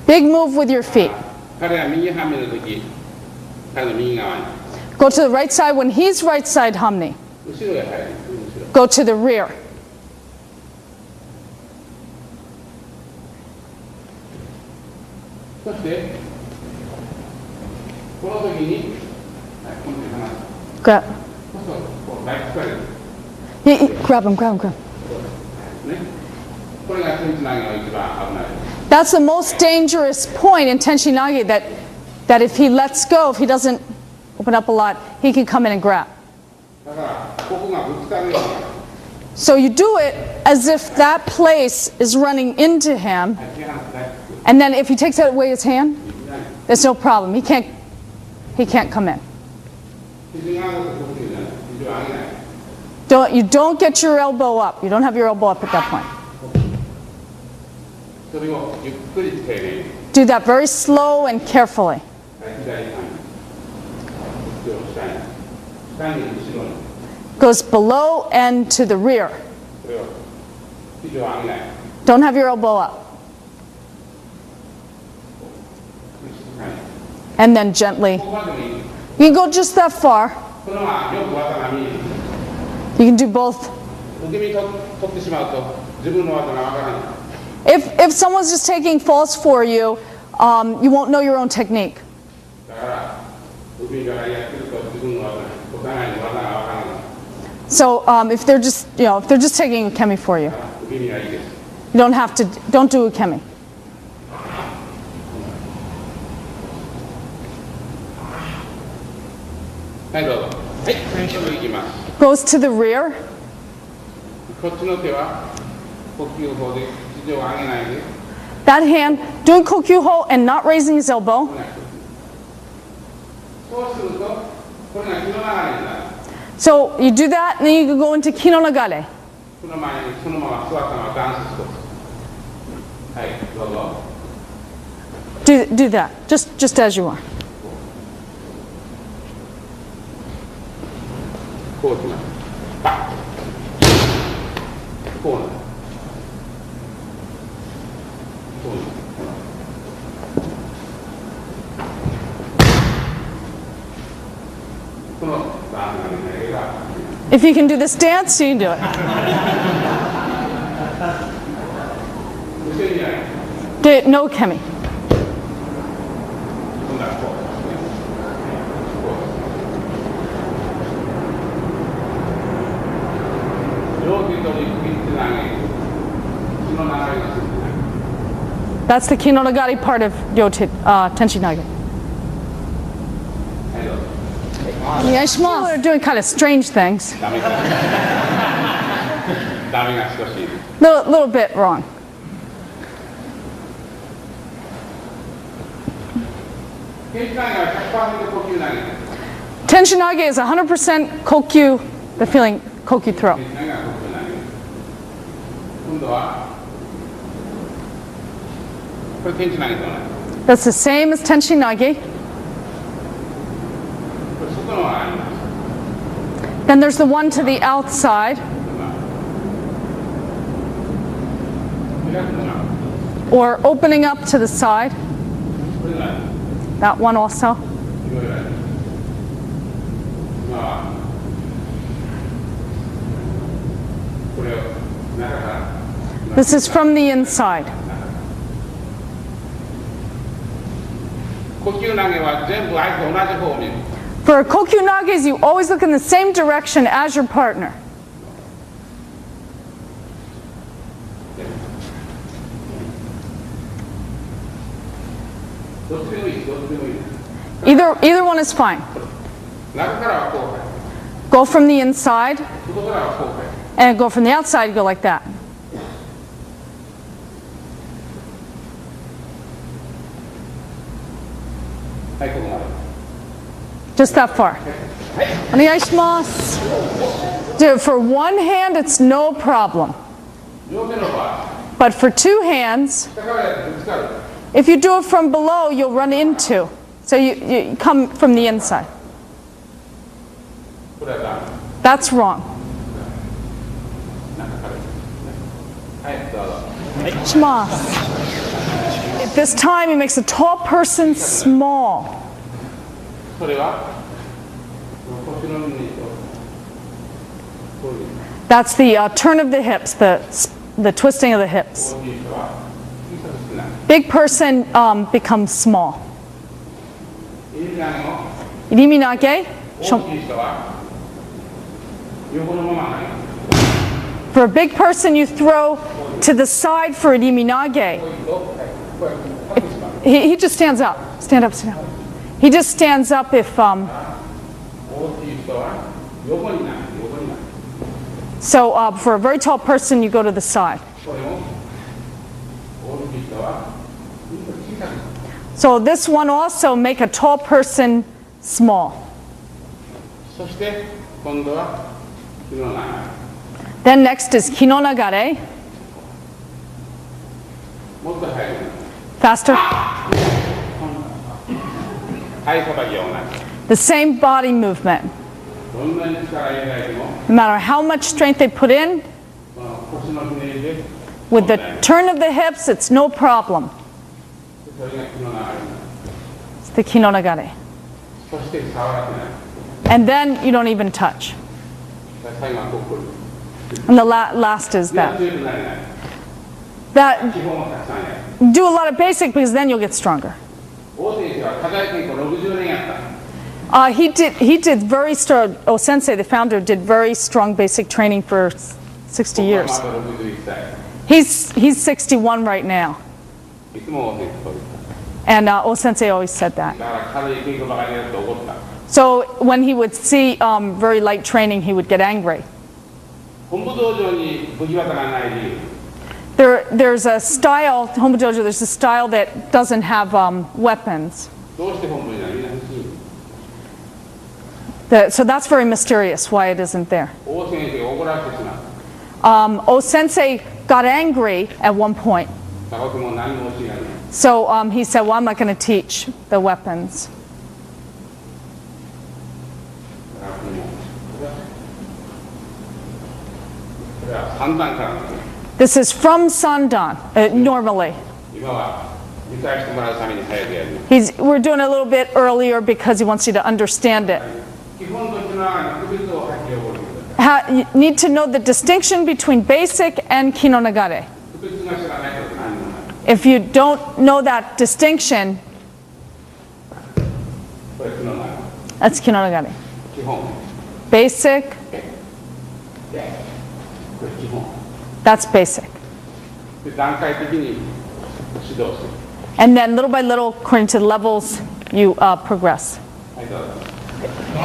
Big move with your feet. 彼が右半身の時彼の右側に Go to the right side when he's right side Hamni. 後ろへ入る後ろ Go to the rear. そしてこの時に、はい、この手離す Grab. そうそうこうライトスタイル Grab him. ねこれが天使投げの一番危ない That's the most dangerous point in Tenchinagi that if he lets go, if he doesn't open up a lot, he can come in and grab. だからここがぶつかるように So you do it as if that place is running into him, 手離すね and then if he takes away his hand, there's no problem. He can't come in. 肘が上がるとこういうじゃない肘を上げない You don't get your elbow up. You don't have your elbow up at that point. それをゆっくり丁寧に Do that very slow and carefully. 左側に口を下に下に後ろに Goes below and to the rear. これを肘を上げない Don't have your elbow up. はい And then gently. ここまでもいい You can go just that far. このままよく技が見える You can do both. 受け身取ってしまうと自分の技がわからない If someone's just taking false for you, you won't know your own technique. だから受け身からやってると自分の技お互いの技がわからない So if they're just taking ukemi for you, 受け身はいいです you don't do ukemi. はいどうぞはい最初に行きます Goes to the rear. こっちの手は呼吸法で肘を上げないで That hand doing kokyuho and not raising his elbow. そうするとこれが気の流れになる So you do that, and then you can go into kinonagare. この前にそのまま座ったままダンスしとくはいどうぞ Do that, just as you are. こうしますバッこうなるこうなるこのダンスの流れが If you can do this dance, you can do it. 後ろにじゃない No ukemi. 今度はこうですねこう両手とリップつなげ血の流れが進んでない That's the kinonagari part of Tenchinagi. はいどうぞ People are doing kind of strange things. ダメかダメが少しいる Little bit wrong. 天使投げは 100% 呼吸投げ Tenchinagi is 100% kokyu, the feeling kokyu throw. 天使投げは呼吸投げ今度はこれ天使投げと同じ That's the same as Tenchinagi. これ外のがあります Then there's the one to the outside, 開くのが or opening up to the side. これが That one also. いろいろあります今はこれを中から This is from the inside. 呼吸投げは全部相手同じ方を見る。 For kokyunages, you always look in the same direction as your partner. どっちでもいい、どっちでもいい。 Either one is fine. 中からはこうかい、 Go from the inside 外からはこうかい。 and go from the outside, you go like that. はい、ここまで。 Just that far. お願いします. Dude, for one hand, it's no problem. 両手の場合、 But for two hands, 下からやってぶつかる。 if you do it from below, you'll run into. So you come from the inside. これはダメ。 That's wrong. 中から。はい、どうぞ。 Shimas. At this time, he makes a tall person small. それは腰のにこういう That's the turn of the hips, the twisting of the hips. こういう人は小さく少ない。 Big person becomes small. イリナの Iriminage. 大きい人は横のままない。 For a big person, you throw to the side for iriminage. こうやってパッとしまう。 He just stands up. Stand up, stand up. He just stands up if, 大きい人は横にない、横にない。 so for a very tall person, you go to the side. これも大きい人は小さくなる。 So this one also make a tall person small. そして今度は日の長い。 Then next is kinonagare. もっと速くなる。 Faster. はいさばきは同 The same body movement. じ。どんなに力入れられても No matter how much strength they put in, この腰のひねりで with the turn of the hips, it's no problem. それが日の長い。 It's the kinonagare. そして触らせない。 And then you don't even touch. 最後はこう来る。 And the last is 強 that. くなれない。 That 基本をたくさんやる。 do a lot of basic because then you'll get stronger. 大先生は課題研究60年やった。 He did very strong. Oh, Sensei, the founder, did very strong basic training for 60 years. まだ61歳。 He's 61 right now. いつも大先生そう言っ And Oh Sensei always said た。 that. だから軽い研究ばかりやると怒った。 So when he would see very light training, he would get angry. 本部道場に武器旗がない理由。 There's a style, Hombu Dojo, there's a style that doesn't have weapons. どうして本部にないみんな欲しい。 So that's very mysterious why it isn't there. 大先生が怒られてしまう。 Oh Sensei got angry at one point. 高くも何も教えられない。 So he said, well, I'm not going to teach the weapons. だからもうこれは3段からなんです。 This is from Sandan, normally. 今は理解してもらうために早くやります。 We're doing it a little bit earlier because he wants you to understand it. 基本としては区別をはっきり覚えてください。 You need to know the distinction between basic and kinonagare. 区別が知らないと何もない。 If you don't know that distinction, これ区の中。 that's kinonagare. 基本。 Basic, これ基本。 that's basic. で段階的に指導する。 And then little by little, according to the levels, you progress. はい、どうぞ。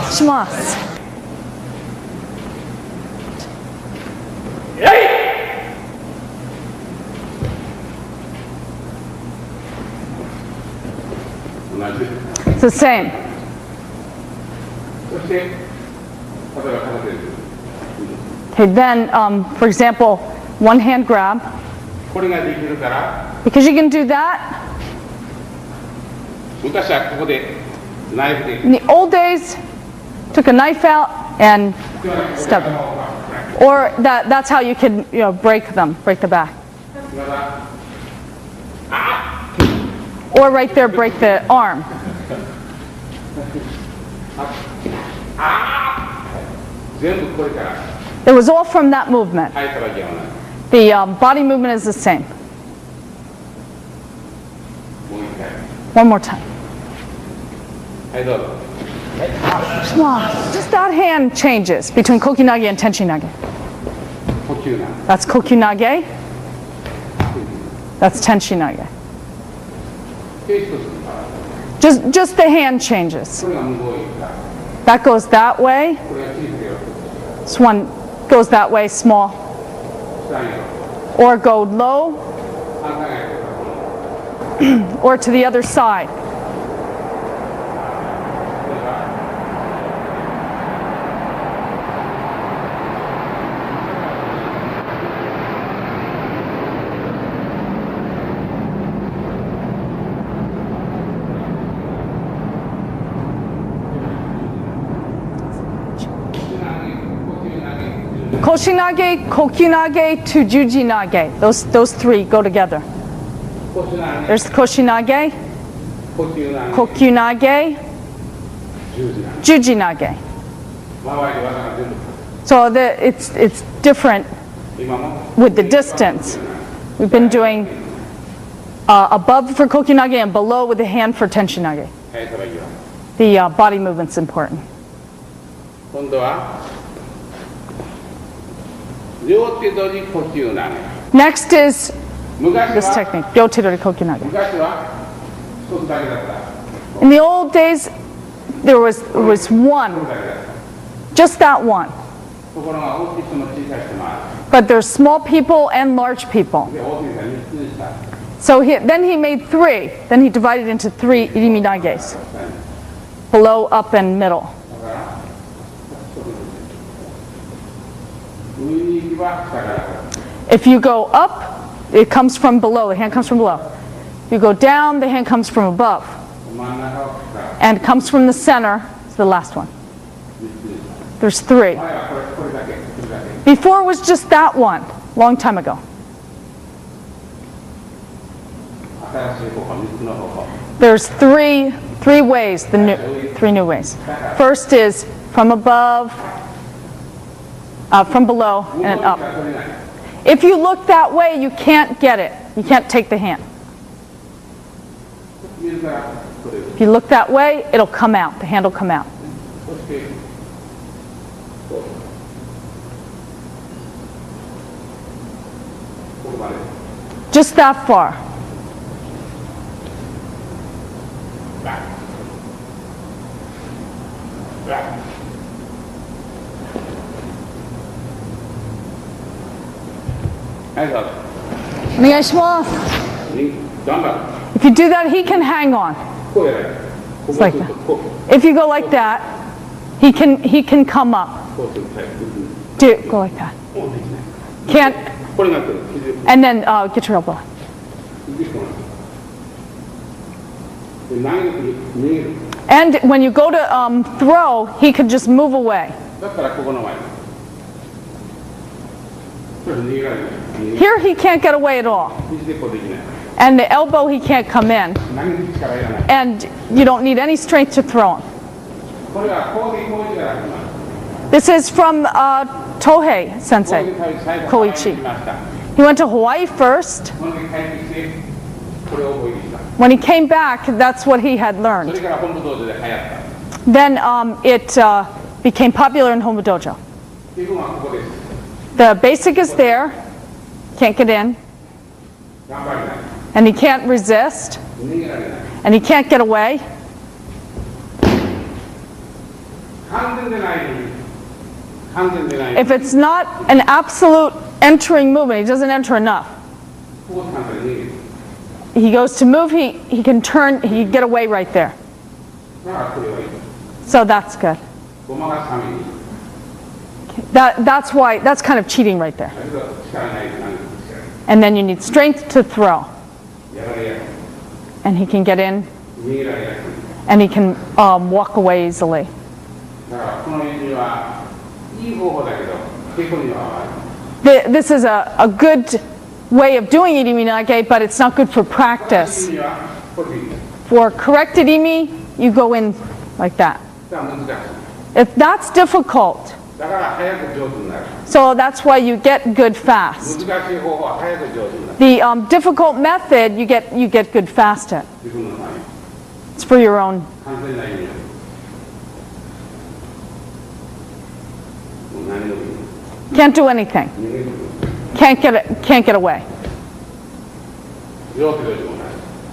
Shimasu. 同じ。 It's the same. そして、例えば片手で。 Okay, then, for example, one hand grab. これができるから、 Because you can do that, 昔はここでナイフで。 in the old days, took a knife out and stub. Or that's how you can, break them, break the back. Or right there, break the arm. 全部これから。It was all from that movement. はい、さばきは同じ。 The body movement is the same. もう一回。 One more time. はい、どうぞ。 Come on. Just that hand changes between kokinage and tenchinage. 呼吸な。 That's kokinage. That's tenchinage. で、一つ。 Just the hand changes. これが無防衛か。 That goes that way. これが小さくよ。 This one goes that way, small. 下によ。 Or go low, 反対側によ。 or to the other side. これが。Koshinage, kokinage to jujinage. Those three go together. 腰投げ、 There's koshinage, 呼吸投げ、 kokyunage, 十字投げ。 jujinage. 周りで技が全部。 So it's different 今も。 with the distance. We've been doing above for kokyunage and below with the hand for tenchinage. はい、さばきは。 The body movement's important. 今度は。両手取り呼吸投げ。 Next is 昔 this は。 technique, ryotedori kokyunage. 昔は。一つだけだった。 In the old days, there was one, 一つだけだった。 just that one. ところが大きい人も小さい人もあ But there's small people and large people. る。で、大きい人は3つにした。 So then he made three. Then he divided into three iriminages. Below, up, and middle. だから、上に行けば下から。 If you go up, it comes from below. The hand comes from below. If you go down, the hand comes from above. 真ん中を下から。 And it comes from the center. It's the last one. 3つにした。 There's three. 前はこれだけ、これだけ。 Before it was just that one, long time ago. 新しい方法、3つの方法。 There's three ways, three new ways. First is from above, from below, 向こうに and し up. か取れない。 If you look that way, you can't get it. You can't take the hand. 水から取れる。 If you look that way, it'll come out. The hand will come out. そして、こう。ここまで。 Just that far. はい、どうぞ。頑張る。 If you do that, he can hang on. こうやられる。こうす like る that. と、こう。 If you go like that, he can come up. こうするタイプ。 Go like that. もうできない。 Can't. これが来る。肘を And then get your elbow. で投げるとき逃げる。 And when you go to throw, he could just move away. だったらここの前に。それ逃げられない。逃げ Here, he can't get away at all. 肘でこうできない。 And the elbow, he can't come in. 投げる力いらない。 And you don't need any strength to throw him. これは攻撃攻撃から始まる。 This is from Tohei 攻 sensei. 撃対最後 Koichi. 来ました。 He went to Hawaii first. その時帰ってきて、これを覚えてきた。 When he came back, that's what he had そ learned. れから本部道場で流行った。 Then it became popular in Hombu Dojo. 基本はここです。 The basic is there. Can't get in. 頑張れない。 And he can't resist. 逃げられない。 And he can't get away. 完全でないのに。完全でない。 If it's not an absolute entering movement, he doesn't enter enough. ここ簡単に逃げる。 He goes to move, he can turn, he can get away right there. だからこれはいい。 So that's good. ごまかすために。 That's why, that's kind of cheating right there. だけど力ないと投げる力。 And then you need strength to throw. やられやすい。 And he can get in, 逃げられやすい。 and he can walk away easily. だからこの意味はいい方法だけど、結構には悪い。 This is a good way of doing iriminage, but it's not good for practice. 意味はこれでいい。 For corrected imi, you go in like that. だから難しい。If that's difficult, だから早く上手になる。 So that's why you get good fast. 難しい方法は早く上手になる。 The difficult method, you get good fast at. 自分のために It's for your own. 完全な意味で。もう何もできない。 Can't do anything. 逃げること Can't get away. 両手どうしようもない。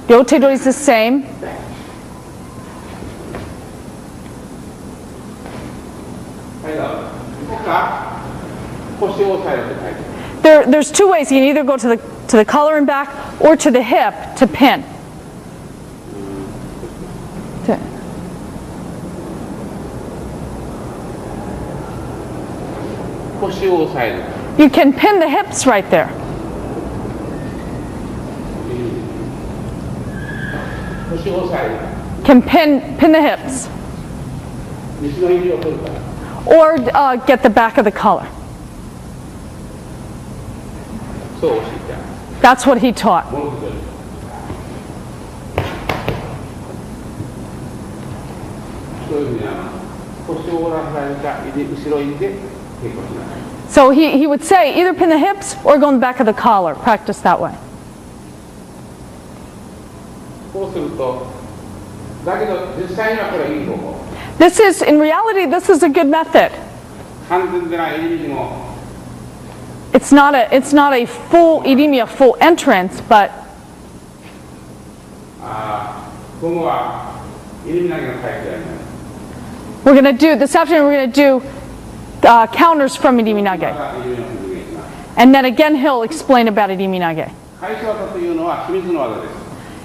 The Otedori is the same. はい、どうぞ。ここか腰を押さえるって書いてある。 There's two ways. You can either go to the collar and back or to the hip to pin. To- 腰を押さえる。 You can pin the hips right there. 腰を押さえる。 Can pin the hips. 西の指を取るから。 Or get the back of the collar. そう教えてある。 That's what he taught. ものすごい。そういうふうに腰を折らされた後ろ入りで稽古しなさい。 So he would say either pin the hips or go in the back of the collar. Practice that way. こうすると、だけど実際にはこれいい方法。 This is, in reality, this is a good method. 完全でない入り口も It's not a full irimi, a full entrance, but 今後は入り投げの体育やります。 we're going to do, this afternoon we're going to do counters from irimi ま nage. た入りの説明します。 And then again he'll explain about irimi nage. 返し技というのは秘密の技です。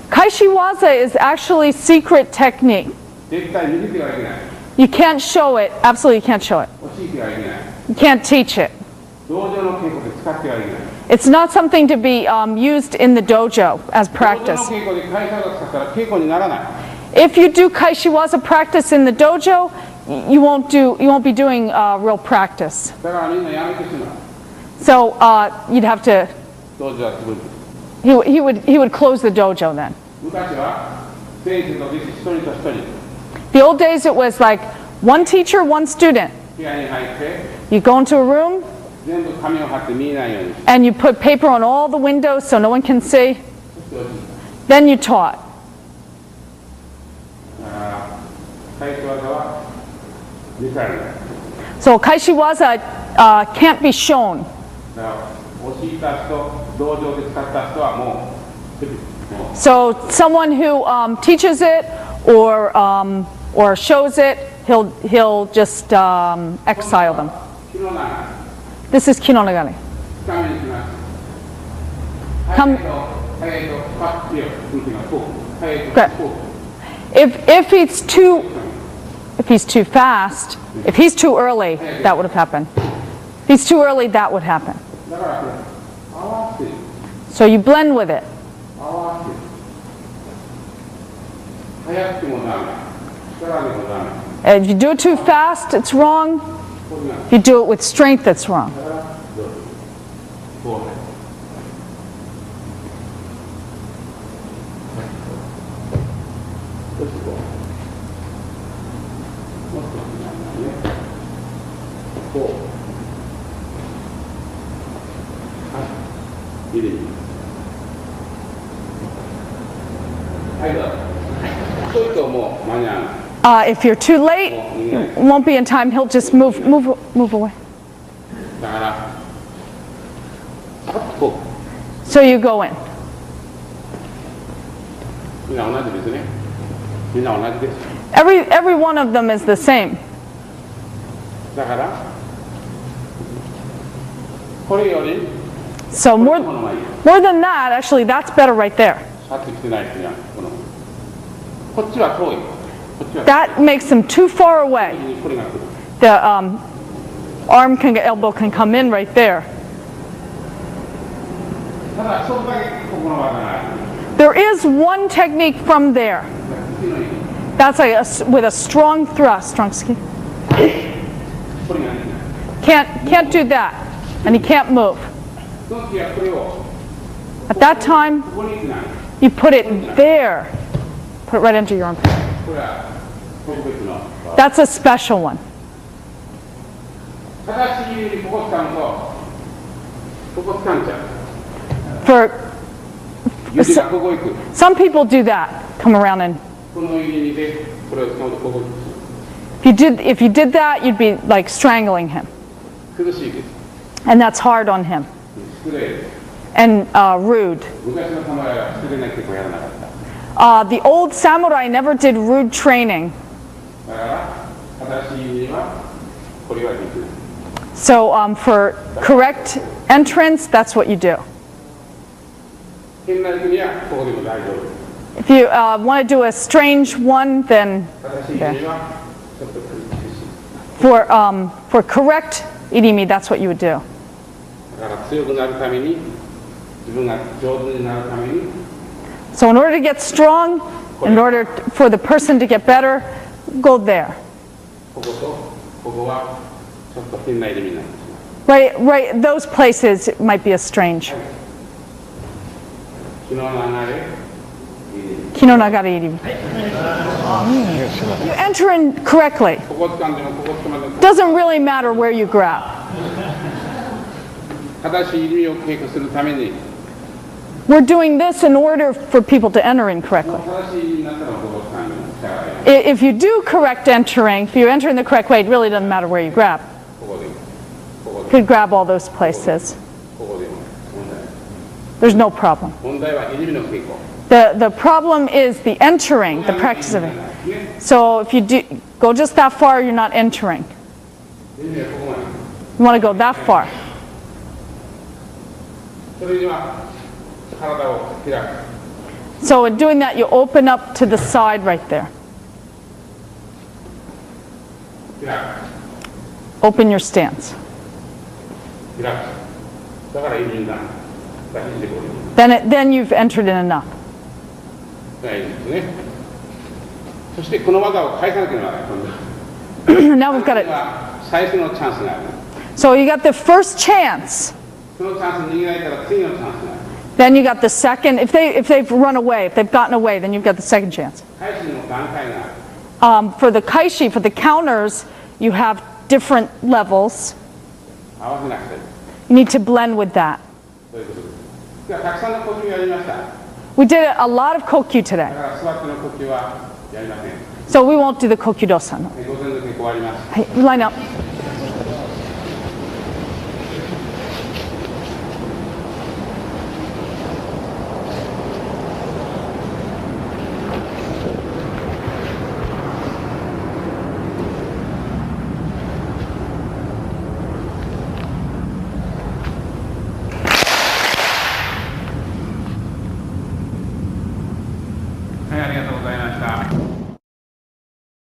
Kaishiwaza is actually secret technique. 絶対見せてはいけない。 You can't show it, absolutely you can't show it. 教えてはいけない。 You can't teach it. 道場の稽古で使ってはいけない。 It's not something to be used in the dojo as 道場 practice. の稽古で返し技使ったら稽古にならない。 If you do Kaishiwaza practice in the dojo, you won't be doing real practice. だからみんなやめてしまう。 So you'd have to, 道場は潰れる。 he would close the dojo then. 昔は先生と弟子一人と一人 The old days it was like one teacher, one student. 部屋に入って You go into a room 全部紙を貼って見えないようにして and you put paper on all the windows so no one can see. 教えた。 Then you taught. だから返し技は見せられない。 So Kaishiwaza can't be shown. だから教えた人、道場で使った人はもう So someone who teaches it or shows it, he'll just exile them. 気のない。 This is Kinonagari. 深めにします。 Come- 早いとパッて向きがこう。早いと Okay. こう。 If he's too fast, if he's too early, that would have happened. If he's too early, that would happen. だからこれ合わせて So you blend with it. 合わせて早くてもダメ。力でもダメ。 And if you do it too fast, it's wrong. これが If you do it with strength, it's wrong. だからどうぞ。こうね。そしてこう。もっとね。こう。はい。入れる。はい、どうぞ。ちょっともう間に合わない。 If you're too late, won't be in time. He'll just move away. だから、こ So you go in. う。みんな同じですね。みんな同じです。 Every one of them is the same. だから、これより、 So こ more の方がいい。 than that, actually, that's better right there. シャツ着てない人には、こっちは遠い。こっちは That makes them too far away. これが来る。 The elbow can come in right there. ただ、そこだけここの技がある。 There is one technique from there. 次の意味。 That's like with a strong thrust. Strong skin. これができない。 Can't do that, and he can't move. その時はこれを、 At that time, ここに行くな。 you put it there. Put it right into your armpit. これは特別の。 That's a special one. 正しい指にここ掴むと、ここ掴んじゃう。 For 指がここ行く。 some people do that, come around and この指でこれを掴むとここ行く。 if you did that, you'd be like strangling him, 苦しいです。 and that's hard on him 失礼です。 and rude. 昔の侍は失礼な結構やらなかった。 The old samurai never did rude training, だから正しい指にはこれはできない。 so for correct entrance, that's what you do. 変な時にはここでも大丈夫。 If you want to do a strange one, then 正しい指にはちょっと苦しい。 for correct irimi, that's what you would do. だから強くなるために、自分が上手になるために、 So in order to get strong, in order for the person to get better, go there. こことここはちょっと変な入りになってしまう。 Right, those places might be a strange. 気の流れ、 Kinonagari irimi. You enter in correctly. ここ掴んでもここ掴までも Doesn't really matter where you grab. 正しい入りを稽古するために、 We're doing this in order for people to enter in correctly. 正しい入りになったらここ掴んでもしゃあない。 If you do correct entering, if you enter in the correct way, it really doesn't matter where you grab. ここでも、ここ You でも、 could grab all those places. ここでも問題ない。 There's no problem. 問題は入りの稽古。 The problem is the entering, the practice of it. ね、 So if you do go just that far, you're not entering. 入りはここまで。 You want to go that far. それには体を開く。 So in doing that, you open up to the side right there. 開 Open your stance. く。開く。だから入りになる。だから肘でこういう。 Then you've entered in enough. 大事ですね。そしてこの技を返さなければならない。今度 Now we've got it. 最初のチャンスがある。 So you got the first chance. そのチャンス逃げられたら次のチャンスがある。 Then you got the second. If they've run away, if they've gotten away, then you've got the second chance. 返しにも段階がある。 For the kaishi, for the counters, you have different levels. 合わせなくて。 You need to blend with that. そういうことです。ではたくさんの呼吸をやりました。だ We did a lot of kokyu today, から座っての呼吸はやりません。 so we won't do the kokyudosan. 午前の稽古終わります。 Hey, line up.はい、ありがとうございました。